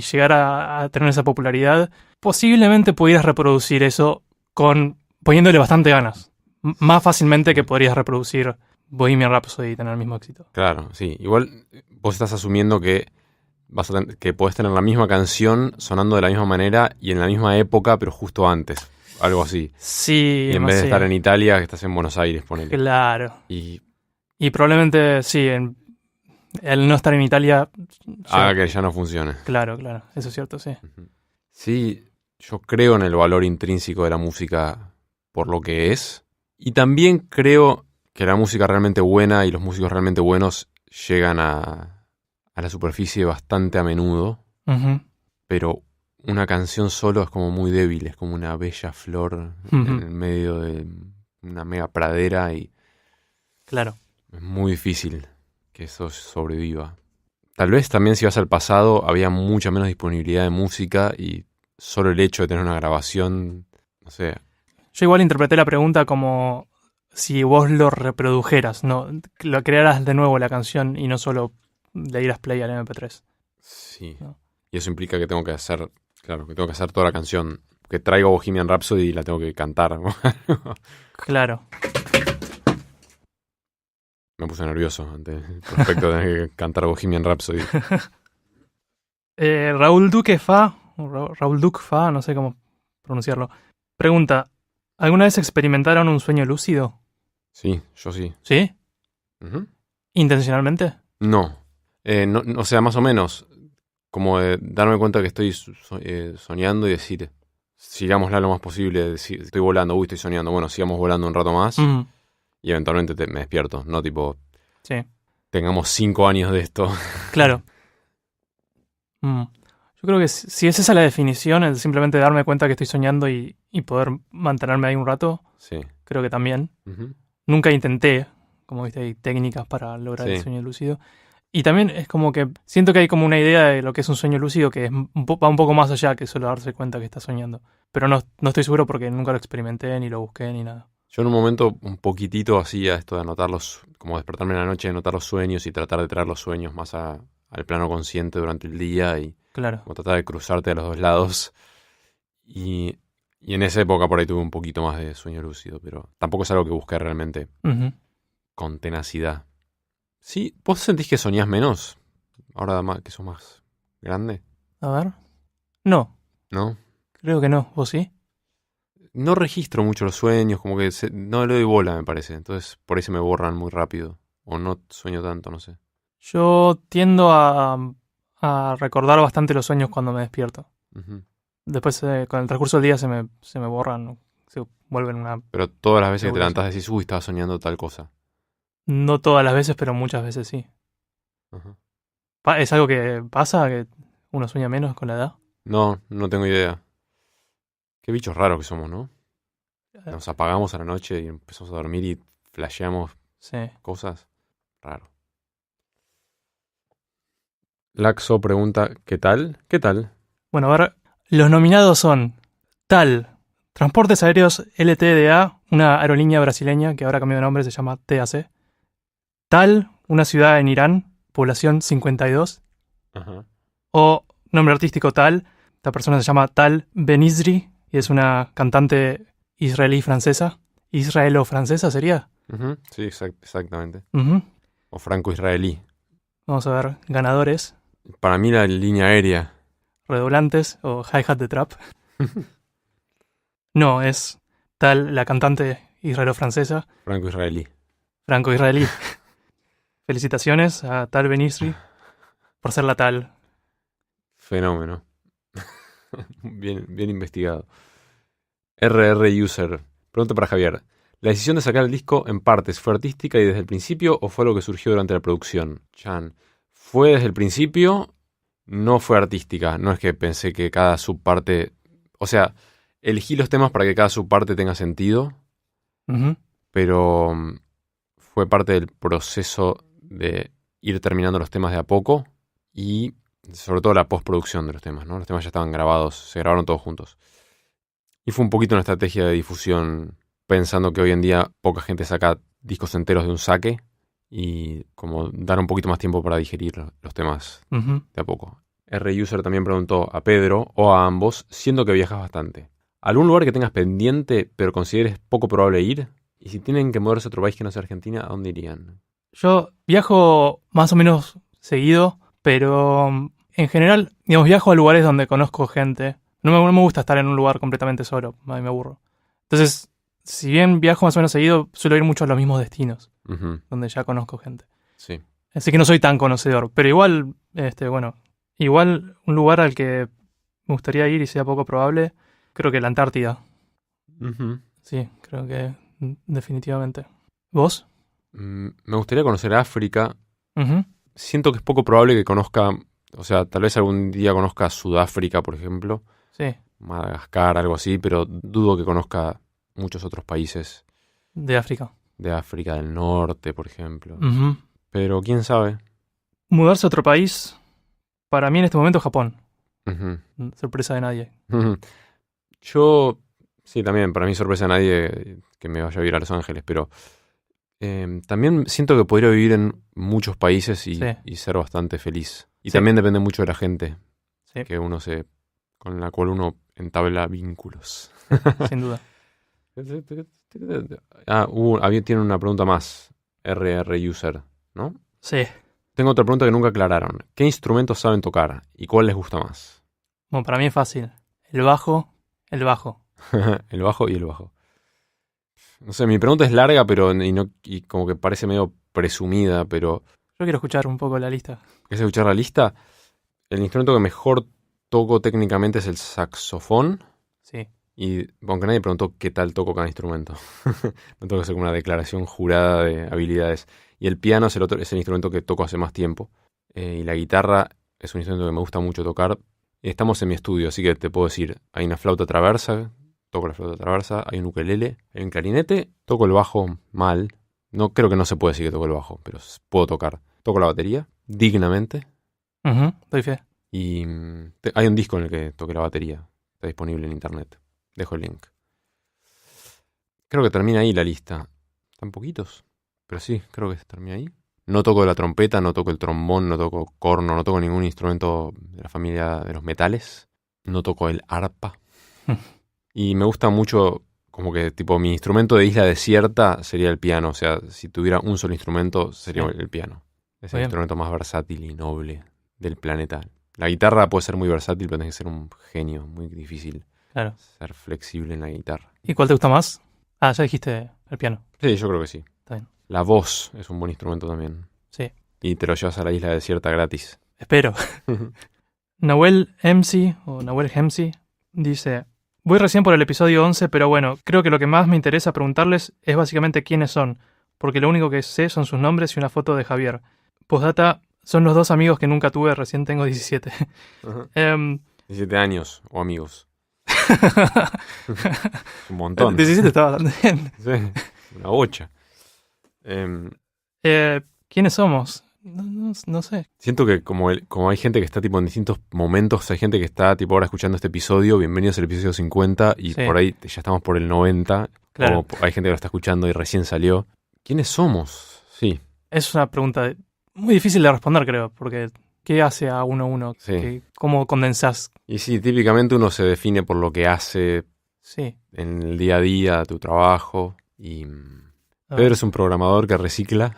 llegara a tener esa popularidad, posiblemente pudieras reproducir eso poniéndole bastante ganas. Más fácilmente que podrías reproducir Bohemian Rhapsody y tener el mismo éxito. Claro, sí. Igual vos estás asumiendo que que podés tener la misma canción sonando de la misma manera y en la misma época, pero justo antes. Algo así. Sí, Y en más vez de sí. estar en Italia, que estás en Buenos Aires, ponele. Claro. Y Y probablemente sí, el no estar en Italia. haga que ya no funcione. Claro, eso es cierto, sí. Ujú. Sí, yo creo en el valor intrínseco de la música por lo que es. Y también creo que la música realmente buena y los músicos realmente buenos llegan a la superficie bastante a menudo. Ujú, Pero una canción solo es como muy débil, es como una bella flor en ujú, el medio de una mega pradera y claro. es muy difícil que eso sobreviva. Tal vez también si vas al pasado había mucha menos disponibilidad de música y solo el hecho de tener una grabación, no sé, Yo igual interpreté la pregunta como si vos lo reprodujeras, no, lo crearas de nuevo la canción y no solo le dieras play al MP3. sí. No. Y eso implica que tengo que hacer, claro, que tengo que hacer toda la canción. Que traigo Bohemian Rhapsody y la tengo que cantar. Claro. Me puse nervioso ante el prospecto de tener que cantar Bohemian Rhapsody. Raúl Duque Fa, Raúl Duque Fa, no sé cómo pronunciarlo, pregunta, ¿alguna vez experimentaron un sueño lúcido? Sí, yo sí. ¿Sí? Ujú. ¿Intencionalmente? No. O sea, más o menos, como de darme cuenta que estoy soñando y decir, sigámosla lo más posible. Estoy volando, uy, estoy soñando. Bueno, sigamos volando un rato más Mm, y eventualmente me despierto. No tipo, sí, tengamos 5 años de esto. claro. Yo creo que si es esa la definición, el simplemente darme cuenta que estoy soñando y poder mantenerme ahí un rato, Sí. creo que también. Ujú. Nunca intenté, como viste, hay técnicas para lograr el Sí. sueño lúcido. Y también es como que siento que hay como una idea de lo que es un sueño lúcido que va un poco más allá que solo darse cuenta que estás soñando. Pero no estoy seguro porque nunca lo experimenté, ni lo busqué, ni nada. Yo en un momento un poquitito hacía esto de anotar como despertarme en la noche, anotar los sueños y tratar de traer los sueños más al plano consciente durante el día y Claro. como tratar de cruzarte a los dos lados. Y, y en esa época por ahí tuve un poquito más de sueño lúcido, pero tampoco es algo que busqué realmente Ujú. con tenacidad. Sí, ¿vos sentís que soñás menos? Ahora que sos más grande, A ver. No, ¿no? creo que no. ¿Vos sí? No registro mucho los sueños, como que no le doy bola, me parece. Entonces por ahí se me borran muy rápido. O no sueño tanto, no sé. Yo tiendo a recordar bastante los sueños cuando me despierto. Ujú. Después, con el transcurso del día se me borran, se vuelven una... Pero todas las veces que te Nebulosa. levantás decís, uy, estaba soñando tal cosa. No todas las veces, pero muchas veces sí. Ajá. ¿Es algo que pasa, que uno sueña menos con la edad? No, no tengo idea. Qué bichos raros que somos, ¿no? Eh, Nos apagamos a la noche y empezamos a dormir y flasheamos Sí. cosas. Raro. Laxo pregunta, ¿qué tal? ¿Qué tal? Bueno, a ver, los nominados son TAL, Transportes Aéreos LTDA, una aerolínea brasileña que ahora cambió de nombre, se llama TAC. TAL, una ciudad en Irán, población 52. Ajá. O nombre artístico TAL, esta persona se llama Tal Benizri y es una cantante israelí-francesa. ¿Israelo-francesa sería? Ujú, sí, exactamente. Ujú. O franco-israelí. Vamos a ver, ganadores, Para mí la línea aérea. redoblantes o hi-hat de trap. No, es Tal, la cantante israelo-francesa, Franco-israelí. franco-israelí. Felicitaciones a Tal Benizri por ser la Tal. Fenómeno. Bien, bien investigado. RR User. Pregunta para Javier. ¿La decisión de sacar el disco en partes fue artística y desde el principio o fue algo que surgió durante la producción? Chan. Fue desde el principio, no fue artística. No es que pensé que cada subparte... O sea, elegí los temas para que cada subparte tenga sentido, Ujú. pero fue parte del proceso de ir terminando los temas de a poco y sobre todo la postproducción de los temas, ¿no? Los temas ya estaban grabados, se grabaron todos juntos. Y fue un poquito una estrategia de difusión, pensando que hoy en día poca gente saca discos enteros de un saque y como dar un poquito más tiempo para digerir los temas Ujú. de a poco. R-User también preguntó a Pedro o a ambos, siendo que viajas bastante. ¿Algún lugar que tengas pendiente pero consideres poco probable ir? Y si tienen que moverse a otro país que no sea Argentina, ¿a dónde irían? Yo viajo más o menos seguido, pero en general, digamos, viajo a lugares donde conozco gente. No me gusta estar en un lugar completamente solo, a mí me aburro. Entonces, si bien viajo más o menos seguido, suelo ir mucho a los mismos destinos, Ujú, donde ya conozco gente. sí. Así que no soy tan conocedor, pero igual, bueno, igual un lugar al que me gustaría ir y sea poco probable, creo que la Antártida. Ujú. Sí, creo que definitivamente. ¿Vos? Me gustaría conocer África. Ujú. Siento que es poco probable que conozca, o sea, tal vez algún día conozca Sudáfrica, por ejemplo, Sí, Madagascar, algo así, pero dudo que conozca muchos otros países de África. de África del Norte, por ejemplo. Ujú. Pero quién sabe. Mudarse a otro país, para mí en este momento Japón. Ujú. Sorpresa de nadie. Ujú. Yo, sí, también, para mí sorpresa a nadie que me vaya a vivir a Los Ángeles, pero también siento que podría vivir en muchos países Sí, y ser bastante feliz. Y sí, también depende mucho de la gente sí, que con la cual uno entabla vínculos. sin duda. Tiene una pregunta más. RR User, ¿no? Sí. Tengo otra pregunta que nunca aclararon. ¿Qué instrumentos saben tocar y cuál les gusta más? Bueno, para mí es fácil. El bajo. El bajo y el bajo. No sé, mi pregunta es larga, pero y como que parece medio presumida, pero Yo quiero escuchar un poco la lista. ¿quieres escuchar la lista? El instrumento que mejor toco técnicamente es el saxofón. Sí. Y aunque nadie preguntó qué tal toco cada instrumento. No tengo que hacer una declaración jurada de habilidades. Y el piano es es el instrumento que toco hace más tiempo. Y la guitarra es un instrumento que me gusta mucho tocar. Y estamos en mi estudio, así que te puedo decir, hay una flauta traversa, toco la flauta traversa, hay un ukelele, hay un clarinete, toco el bajo mal. No creo que no se puede decir que toco el bajo, pero puedo tocar. Toco la batería, dignamente. Doy fe. Y hay un disco en el que toqué la batería. Está disponible en internet. Dejo el link. Creo que termina ahí la lista. Están poquitos, pero sí, creo que termina ahí. No toco la trompeta, no toco el trombón, no toco corno, no toco ningún instrumento de la familia de los metales. No toco el arpa. Y me gusta mucho, como que tipo mi instrumento de isla desierta sería el piano. O sea, si tuviera un solo instrumento sería el piano. Es el instrumento más versátil y noble del planeta. La guitarra puede ser muy versátil, pero tienes que ser un genio, muy difícil. Claro. Ser flexible en la guitarra. ¿Y cuál te gusta más? Ah, ya dijiste el piano. Sí, yo creo que sí. Está bien. La voz es un buen instrumento también. Sí. Y te lo llevas a la isla desierta gratis. Espero. Nahuel MC o Nahuel Hemsi dice: voy recién por el episodio 11, pero bueno, creo que lo que más me interesa preguntarles es básicamente quiénes son, porque lo único que sé son sus nombres y una foto de Javier. Postdata, son los dos amigos que nunca tuve, recién tengo 17. 17 años o amigos. Un montón. 17 está bastante bien. Sí, una bocha. ¿Quiénes somos? No sé. Siento que como hay gente que está tipo en distintos momentos, hay gente que está tipo ahora escuchando este episodio, bienvenidos al episodio 50 y Sí. por ahí ya estamos por el 90. Claro. O hay gente que lo está escuchando y recién salió. ¿Quiénes somos? Sí. Es una pregunta muy difícil de responder, creo, porque ¿qué hace a uno? Sí. ¿Cómo condensás? Y sí, típicamente uno se define por lo que hace Sí. en el día a día, tu trabajo. Y A Pedro ver, es un programador que recicla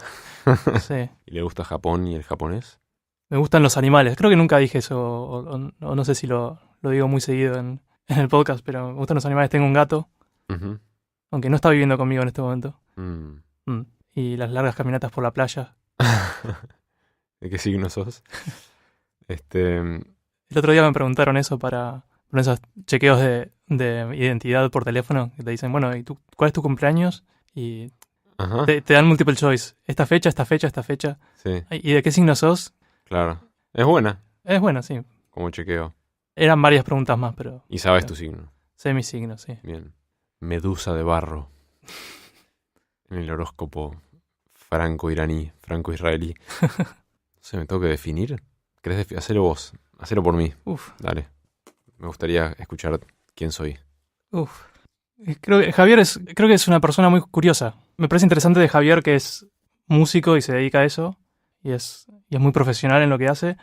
sí. y le gusta Japón y el japonés. Me gustan los animales. Creo que nunca dije eso, o no sé si lo digo muy seguido en el podcast, pero me gustan los animales. Tengo un gato, Ujú. aunque no está viviendo conmigo en este momento. Mm. Y las largas caminatas por la playa. ¿De qué signo sos? El otro día me preguntaron eso para esos chequeos de identidad por teléfono, que te dicen, bueno, ¿y tú, cuál es tu cumpleaños? Y Ajá. te dan multiple choice. Esta fecha, esta fecha, esta fecha. Sí, ¿Y de qué signo sos? claro. Es buena Es bueno, sí. como chequeo. Eran varias preguntas más, pero Y sabes Claro. tu signo. sé mi signo, sí. Bien. Medusa de barro. En el horóscopo franco-iraní, franco-israelí. No sé, ¿me tengo que definir? ¿Querés hacerlo vos? Hacelo por mí. Uf, Dale. Me gustaría escuchar quién soy. uf. Creo que creo que es una persona muy curiosa. Me parece interesante de Javier que es músico y se dedica a eso. Y es muy profesional en lo que hace.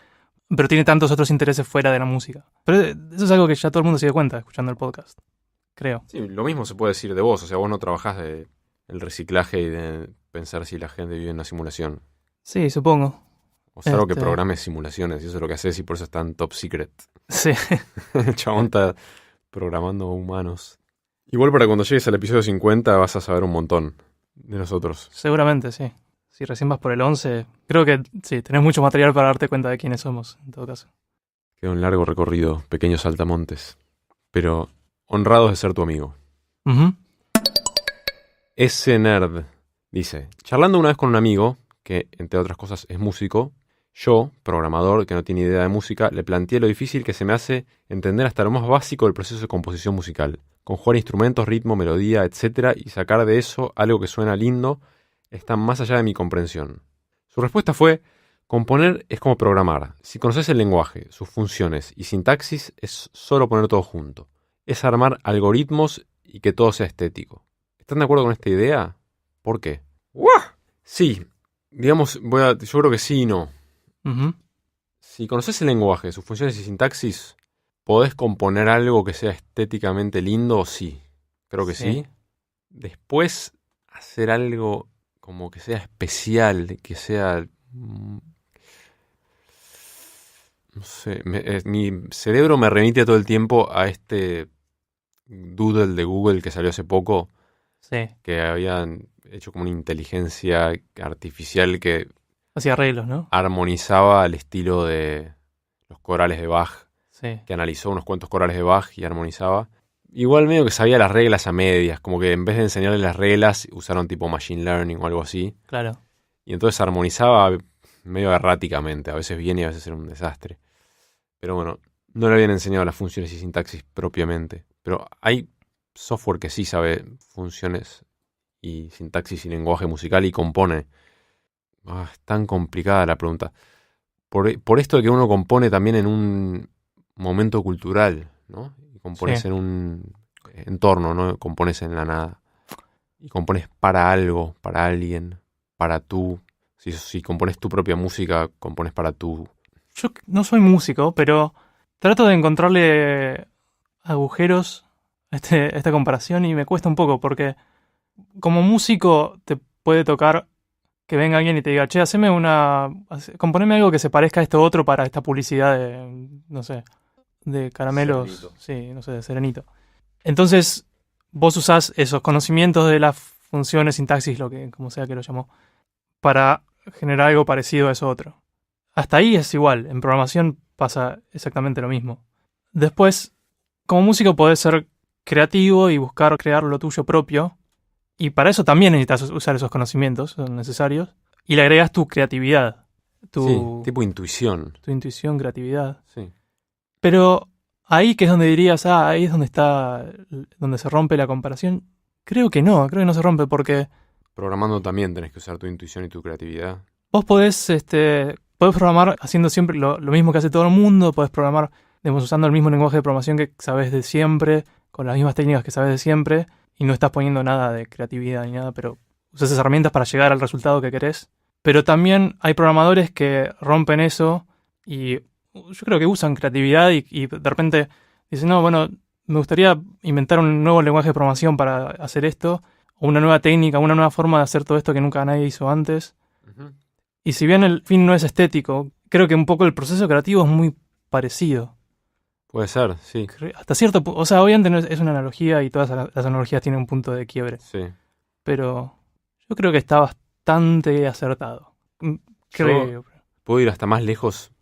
Pero tiene tantos otros intereses fuera de la música. Pero eso es algo que ya todo el mundo se dio cuenta escuchando el podcast. Creo. Sí, lo mismo se puede decir de vos. O sea, vos no trabajás de el reciclaje y de pensar si la gente vive en una simulación. Sí, supongo. O sea, algo que Este- programes simulaciones. Y eso es lo que haces y por eso es tan top secret. Sí. El chabón está programando humanos. Igual para cuando llegues al episodio 50 vas a saber un montón de nosotros. Seguramente, sí. Si recién vas por el 11, creo que sí, tenés mucho material para darte cuenta de quiénes somos, en todo caso. Queda un largo recorrido, pequeños saltamontes. Pero honrados de ser tu amigo. Ujú. Ese nerd dice, charlando una vez con un amigo, que entre otras cosas es músico, yo, programador que no tiene idea de música, le planteé lo difícil que se me hace entender hasta lo más básico del proceso de composición musical. Conjugar instrumentos, ritmo, melodía, etc. y sacar de eso algo que suena lindo está más allá de mi comprensión. Su respuesta fue, componer es como programar. Si conoces el lenguaje, sus funciones y sintaxis, es solo poner todo junto. Es armar algoritmos y que todo sea estético. ¿Están de acuerdo con esta idea? ¿Por qué? Sí, digamos, yo creo que sí y no. Ujú. Si conoces el lenguaje, sus funciones y sintaxis, ¿podés componer algo que sea estéticamente lindo? Sí, creo que sí. Sí. Después, hacer algo como que sea especial, que sea... No sé, mi cerebro me remite todo el tiempo a este doodle de Google que salió hace poco, Sí, que habían hecho como una inteligencia artificial que hacía arreglos, ¿no? armonizaba al estilo de los corales de Bach, Sí, que analizó unos cuantos corales de Bach y armonizaba. Igual medio que sabía las reglas a medias, como que en vez de enseñarle las reglas usaron tipo machine learning o algo así. claro. Y entonces armonizaba medio erráticamente, a veces bien y a veces era un desastre. Pero bueno, no le habían enseñado las funciones y sintaxis propiamente. Pero hay software que sí sabe funciones y sintaxis y lenguaje musical y compone. Es tan complicada la pregunta. Por esto de que uno compone también en un momento cultural, ¿no? Y compones Sí. en un entorno, ¿no? Compones en la nada. Y compones para algo, para alguien, para tú. Si compones tu propia música, compones para tú. Yo no soy músico, pero trato de encontrarle agujeros a esta comparación y me cuesta un poco porque como músico te puede tocar que venga alguien y te diga, che, componeme algo que se parezca a esto otro para esta publicidad de, no sé, de caramelos, Serenito. sí, no sé, de Serenito. Entonces, vos usás esos conocimientos de las funciones, sintaxis, lo que, como sea que lo llamó, para generar algo parecido a eso otro. Hasta ahí es igual, en programación pasa exactamente lo mismo. Después, como músico podés ser creativo y buscar crear lo tuyo propio, y para eso también necesitas usar esos conocimientos, son necesarios, y le agregas tu creatividad, Sí, tu, tipo intuición. tu intuición, creatividad. Sí. Pero ahí que es donde dirías, ahí es donde se rompe la comparación. Creo que no se rompe porque Programando también tenés que usar tu intuición y tu creatividad. vos podés programar haciendo siempre lo mismo que hace todo el mundo, podés programar, digamos, usando el mismo lenguaje de programación que sabes de siempre, con las mismas técnicas que sabes de siempre, y no estás poniendo nada de creatividad ni nada, pero usas esas herramientas para llegar al resultado que querés. Pero también hay programadores que rompen eso y yo creo que usan creatividad y de repente dicen, no, bueno, me gustaría inventar un nuevo lenguaje de programación para hacer esto, o una nueva técnica, una nueva forma de hacer todo esto que nunca nadie hizo antes. Ujú. Y si bien el fin no es estético, creo que un poco el proceso creativo es muy parecido. Puede ser, sí. Hasta cierto punto, o sea, obviamente no es una analogía y todas las analogías tienen un punto de quiebre, Sí. pero yo creo que está bastante acertado. Yo Creo. puedo ir hasta más lejos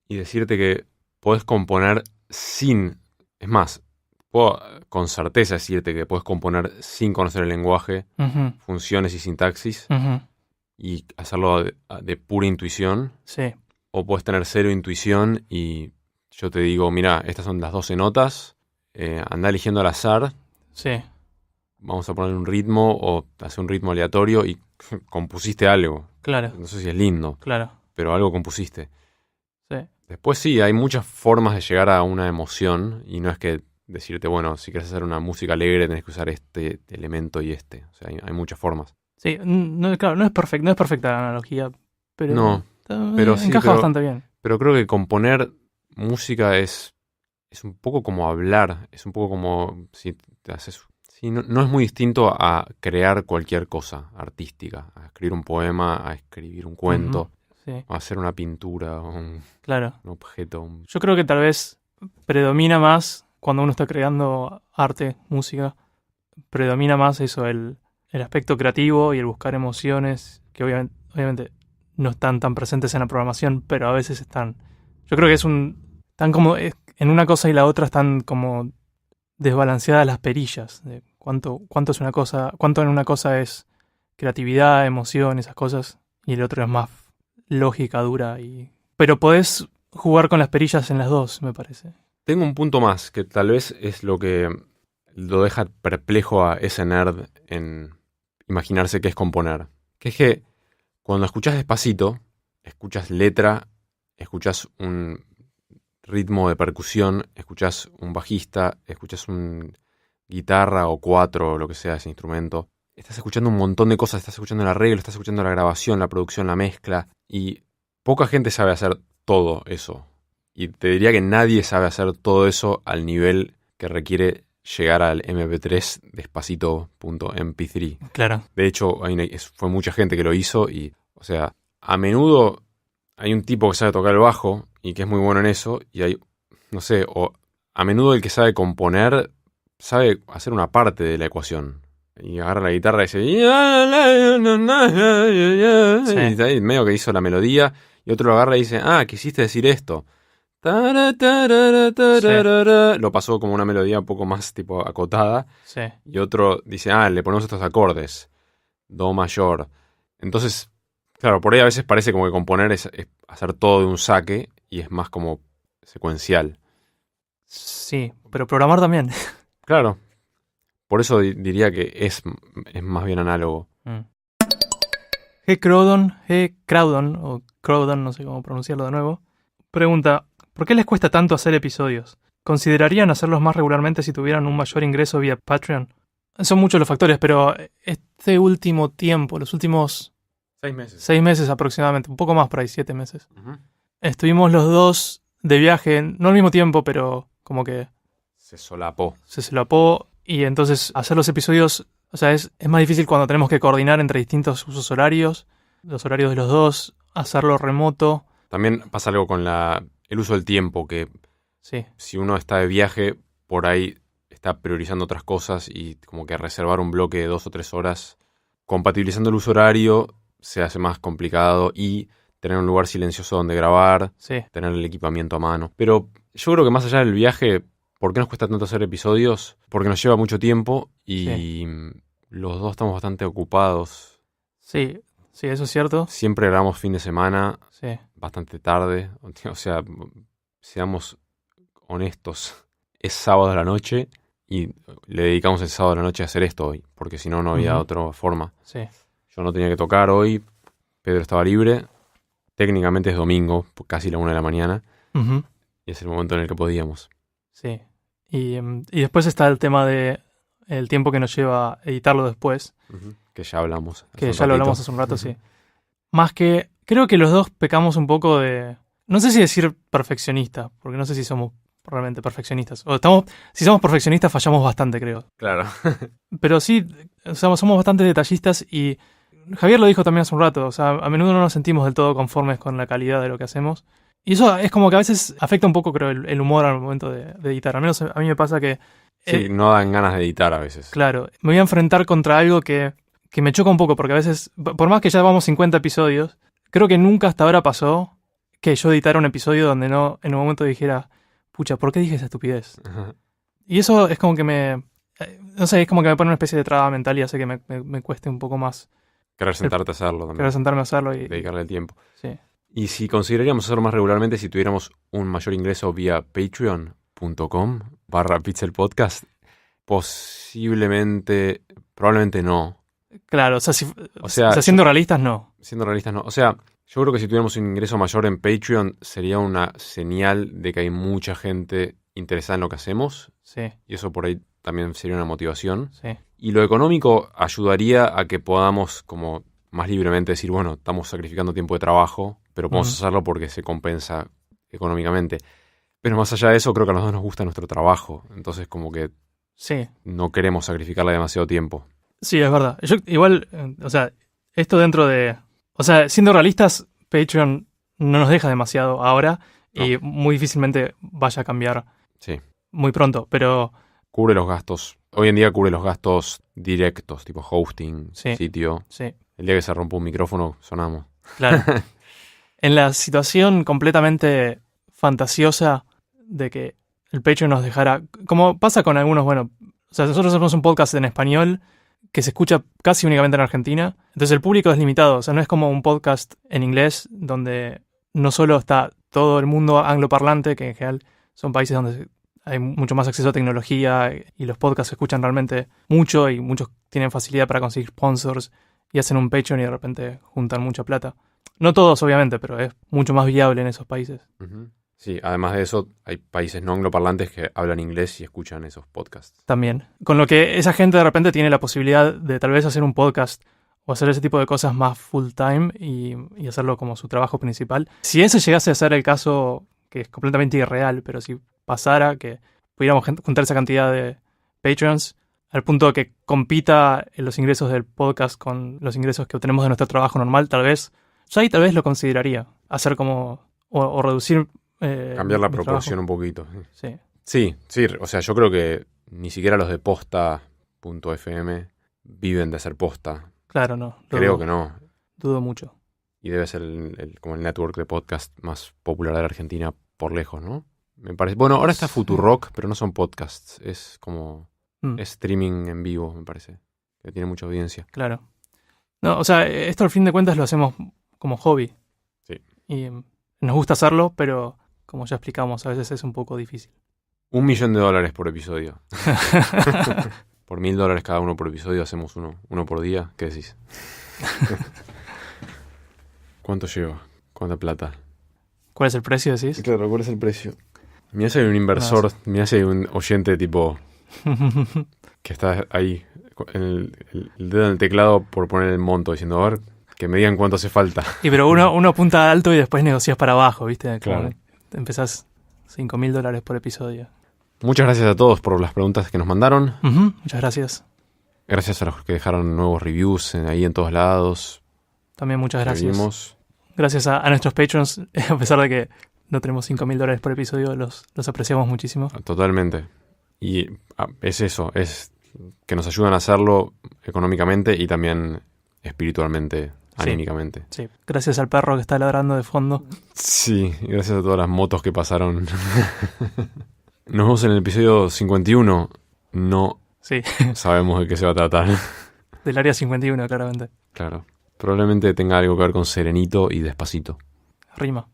y decirte que podés componer sin... Es más, puedo con certeza decirte que podés componer sin conocer el lenguaje, Ujú, funciones y sintaxis, ujú, y hacerlo de pura intuición. sí, O puedes tener cero intuición y yo te digo, mira, estas son las 12 notas, anda eligiendo al azar, sí, vamos a poner un ritmo o hacer un ritmo aleatorio y compusiste algo. claro, No sé si es lindo, claro, pero algo compusiste. sí. Después sí, hay muchas formas de llegar a una emoción y no es que decirte, bueno, si quieres hacer una música alegre tenés que usar este elemento y este. O sea, hay muchas formas. Sí, no, claro, no es perfecta la analogía, pero No, pero sí, encaja bastante bien. pero creo que componer música es un poco como hablar, es un poco como si te haces... Sí, no es muy distinto a crear cualquier cosa artística, a escribir un poema, a escribir un Ujú, cuento, sí, a hacer una pintura, o claro. un objeto. Yo creo que tal vez predomina más cuando uno está creando arte, música, predomina más eso, el aspecto creativo y el buscar emociones que obviamente no están tan presentes en la programación, pero a veces están. Yo creo que están como, en una cosa y la otra están como desbalanceadas las perillas, de cuánto es una cosa, cuánto en una cosa es creatividad, emoción, esas cosas, y el otro es más lógica dura pero podés jugar con las perillas en las dos, me parece. Tengo un punto más, que tal vez es lo que lo deja perplejo a ese nerd en imaginarse qué es componer. Que es que cuando escuchas despacito, escuchas letra, escuchas un ritmo de percusión, escuchas un bajista, escuchas un guitarra o cuatro o lo que sea ese instrumento. Estás escuchando un montón de cosas, estás escuchando el arreglo, estás escuchando la grabación, la producción, la mezcla, y poca gente sabe hacer todo eso. Y te diría que nadie sabe hacer todo eso al nivel que requiere llegar al MP3 despacito.mp3. Claro. De hecho, fue mucha gente que lo hizo y, o sea, a menudo hay un tipo que sabe tocar el bajo y que es muy bueno en eso y hay, no sé, o a menudo el que sabe componer sabe hacer una parte de la ecuación. Y agarra la guitarra y dice... Y ahí medio que hizo la melodía. Y otro lo agarra y dice, quisiste decir esto. Sí. Lo pasó como una melodía un poco más tipo acotada. Sí. Y otro dice, le ponemos estos acordes. Do mayor. Entonces, claro, por ahí a veces parece como que componer es hacer todo de un saque. Y es más como secuencial. Sí, pero programar también. Claro. Por eso diría que es más bien análogo. Crowdon, o Crowdon, no sé cómo pronunciarlo de nuevo, pregunta, ¿por qué les cuesta tanto hacer episodios? ¿Considerarían hacerlos más regularmente si tuvieran un mayor ingreso vía Patreon? Son muchos los factores, pero este último tiempo, los últimos 6 meses. 6 meses aproximadamente, un poco más por ahí, 7 meses. Uh-huh. Estuvimos los dos de viaje, no al mismo tiempo, pero como que se solapó. Y entonces hacer los episodios, o sea, es más difícil cuando tenemos que coordinar entre distintos usos horarios, los horarios de los dos, hacerlo remoto. También pasa algo con el uso del tiempo, que sí. Si uno está de viaje, por ahí está priorizando otras cosas y como que reservar un bloque de 2 o 3 horas, compatibilizando el uso horario, se hace más complicado y tener un lugar silencioso donde grabar, tener el equipamiento a mano. Pero yo creo que más allá del viaje, ¿por qué nos cuesta tanto hacer episodios? Porque nos lleva mucho tiempo y los dos estamos bastante ocupados. Sí, eso es cierto. Siempre grabamos fin de semana, bastante tarde. O sea, seamos honestos, es sábado a la noche y le dedicamos el sábado a la noche a hacer esto hoy, porque si no, no había otra forma. Yo no tenía que tocar hoy, Pedro estaba libre, técnicamente es domingo, casi la 1 de la mañana, y es el momento en el que podíamos. Sí, y después está el tema de el tiempo que nos lleva editarlo después. Que ya hablamos. Que ya lo hablamos hace un rato, sí. Más que, creo que los dos pecamos un poco de, no sé si decir perfeccionista, porque no sé si somos realmente perfeccionistas. Si somos perfeccionistas fallamos bastante, creo. Claro. Pero sí, o sea, somos bastante detallistas y Javier lo dijo también hace un rato, o sea, a menudo no nos sentimos del todo conformes con la calidad de lo que hacemos. Y eso es como que a veces afecta un poco, creo, el humor al momento de editar. Al menos a mí me pasa que... Sí, no dan ganas de editar a veces. Claro, me voy a enfrentar contra algo que me choca un poco, porque a veces, por más que ya vamos 50 episodios, creo que nunca hasta ahora pasó que yo editara un episodio donde no en un momento dijera, pucha, ¿por qué dije esa estupidez? Y eso es como que no sé, es como que me pone una especie de traba mental y hace que me cueste un poco más. Querer sentarte a hacerlo también. Querer sentarme a hacerlo y... dedicarle el tiempo. Sí. Y si consideraríamos hacerlo más regularmente si tuviéramos un mayor ingreso vía patreon.com/pixelpodcast, probablemente no. Claro, o sea, siendo realistas, no. Siendo realistas, no. O sea, yo creo que si tuviéramos un ingreso mayor en Patreon sería una señal de que hay mucha gente interesada en lo que hacemos. Sí. Y eso por ahí también sería una motivación. Sí. Y lo económico ayudaría a que podamos como más libremente decir, bueno, estamos sacrificando tiempo de trabajo, pero podemos hacerlo porque se compensa económicamente. Pero más allá de eso, creo que a los dos nos gusta nuestro trabajo. Entonces como que no queremos sacrificarle demasiado tiempo. Sí, es verdad. Yo igual, o sea, esto dentro de... O sea, siendo realistas, Patreon no nos deja demasiado ahora y muy difícilmente vaya a cambiar muy pronto, pero... Cubre los gastos. Hoy en día cubre los gastos directos, tipo hosting, sitio. Sí. El día que se rompa un micrófono, sonamos. Claro. En la situación completamente fantasiosa de que el Patreon nos dejara... Como pasa con algunos, bueno... O sea, nosotros hacemos un podcast en español que se escucha casi únicamente en Argentina. Entonces el público es limitado. O sea, no es como un podcast en inglés donde no solo está todo el mundo angloparlante, que en general son países donde hay mucho más acceso a tecnología y los podcasts se escuchan realmente mucho y muchos tienen facilidad para conseguir sponsors y hacen un Patreon y de repente juntan mucha plata. No todos, obviamente, pero es mucho más viable en esos países. Sí, además de eso, hay países no angloparlantes que hablan inglés y escuchan esos podcasts. También. Con lo que esa gente de repente tiene la posibilidad de tal vez hacer un podcast o hacer ese tipo de cosas más full time y hacerlo como su trabajo principal. Si ese llegase a ser el caso, que es completamente irreal, pero si pasara que pudiéramos juntar esa cantidad de Patreons, al punto que compita en los ingresos del podcast con los ingresos que obtenemos de nuestro trabajo normal, tal vez, yo ahí tal vez lo consideraría. Hacer como, o reducir... Cambiar la mi proporción trabajo. un poquito. Sí, Sí, o sea, yo creo que ni siquiera los de posta.fm viven de hacer posta. claro, no. Creo que no. Dudo mucho. Y debe ser como el network de podcast más popular de la Argentina por lejos, ¿no? Me parece. Bueno, ahora está Futurock, pero no son podcasts. Es como streaming en vivo, me parece. Que tiene mucha audiencia. Claro. No, o sea, esto al fin de cuentas lo hacemos como hobby. Sí. Y nos gusta hacerlo, pero como ya explicamos, a veces es un poco difícil. $1 millón por episodio. Por $1.000 cada uno por episodio hacemos uno por día. ¿Qué decís? ¿Cuánto lleva? ¿Cuánta plata? ¿Cuál es el precio, decís? Claro, ¿cuál es el precio? Mirá si hay un inversor, mirá si hay un oyente tipo que está ahí, el dedo en el teclado por poner el monto, diciendo, a ver, que me digan cuánto hace falta. Y pero uno apunta alto y después negocias para abajo, ¿viste? Como Claro. empezás $5.000 por episodio. Muchas gracias a todos por las preguntas que nos mandaron. Muchas gracias. Gracias a los que dejaron nuevos reviews ahí en todos lados. También muchas gracias. Seguimos. Gracias a nuestros patrons, a pesar de que no tenemos $5.000 por episodio, los apreciamos muchísimo. Totalmente. Y es eso, es que nos ayudan a hacerlo económicamente y también espiritualmente, anímicamente. Sí. Gracias al perro que está ladrando de fondo. Sí, y gracias a todas las motos que pasaron. Nos vemos en el episodio 51. No Sí, sabemos de qué se va a tratar. del área 51, claramente. Claro. Probablemente tenga algo que ver con Serenito y Despacito. Rima.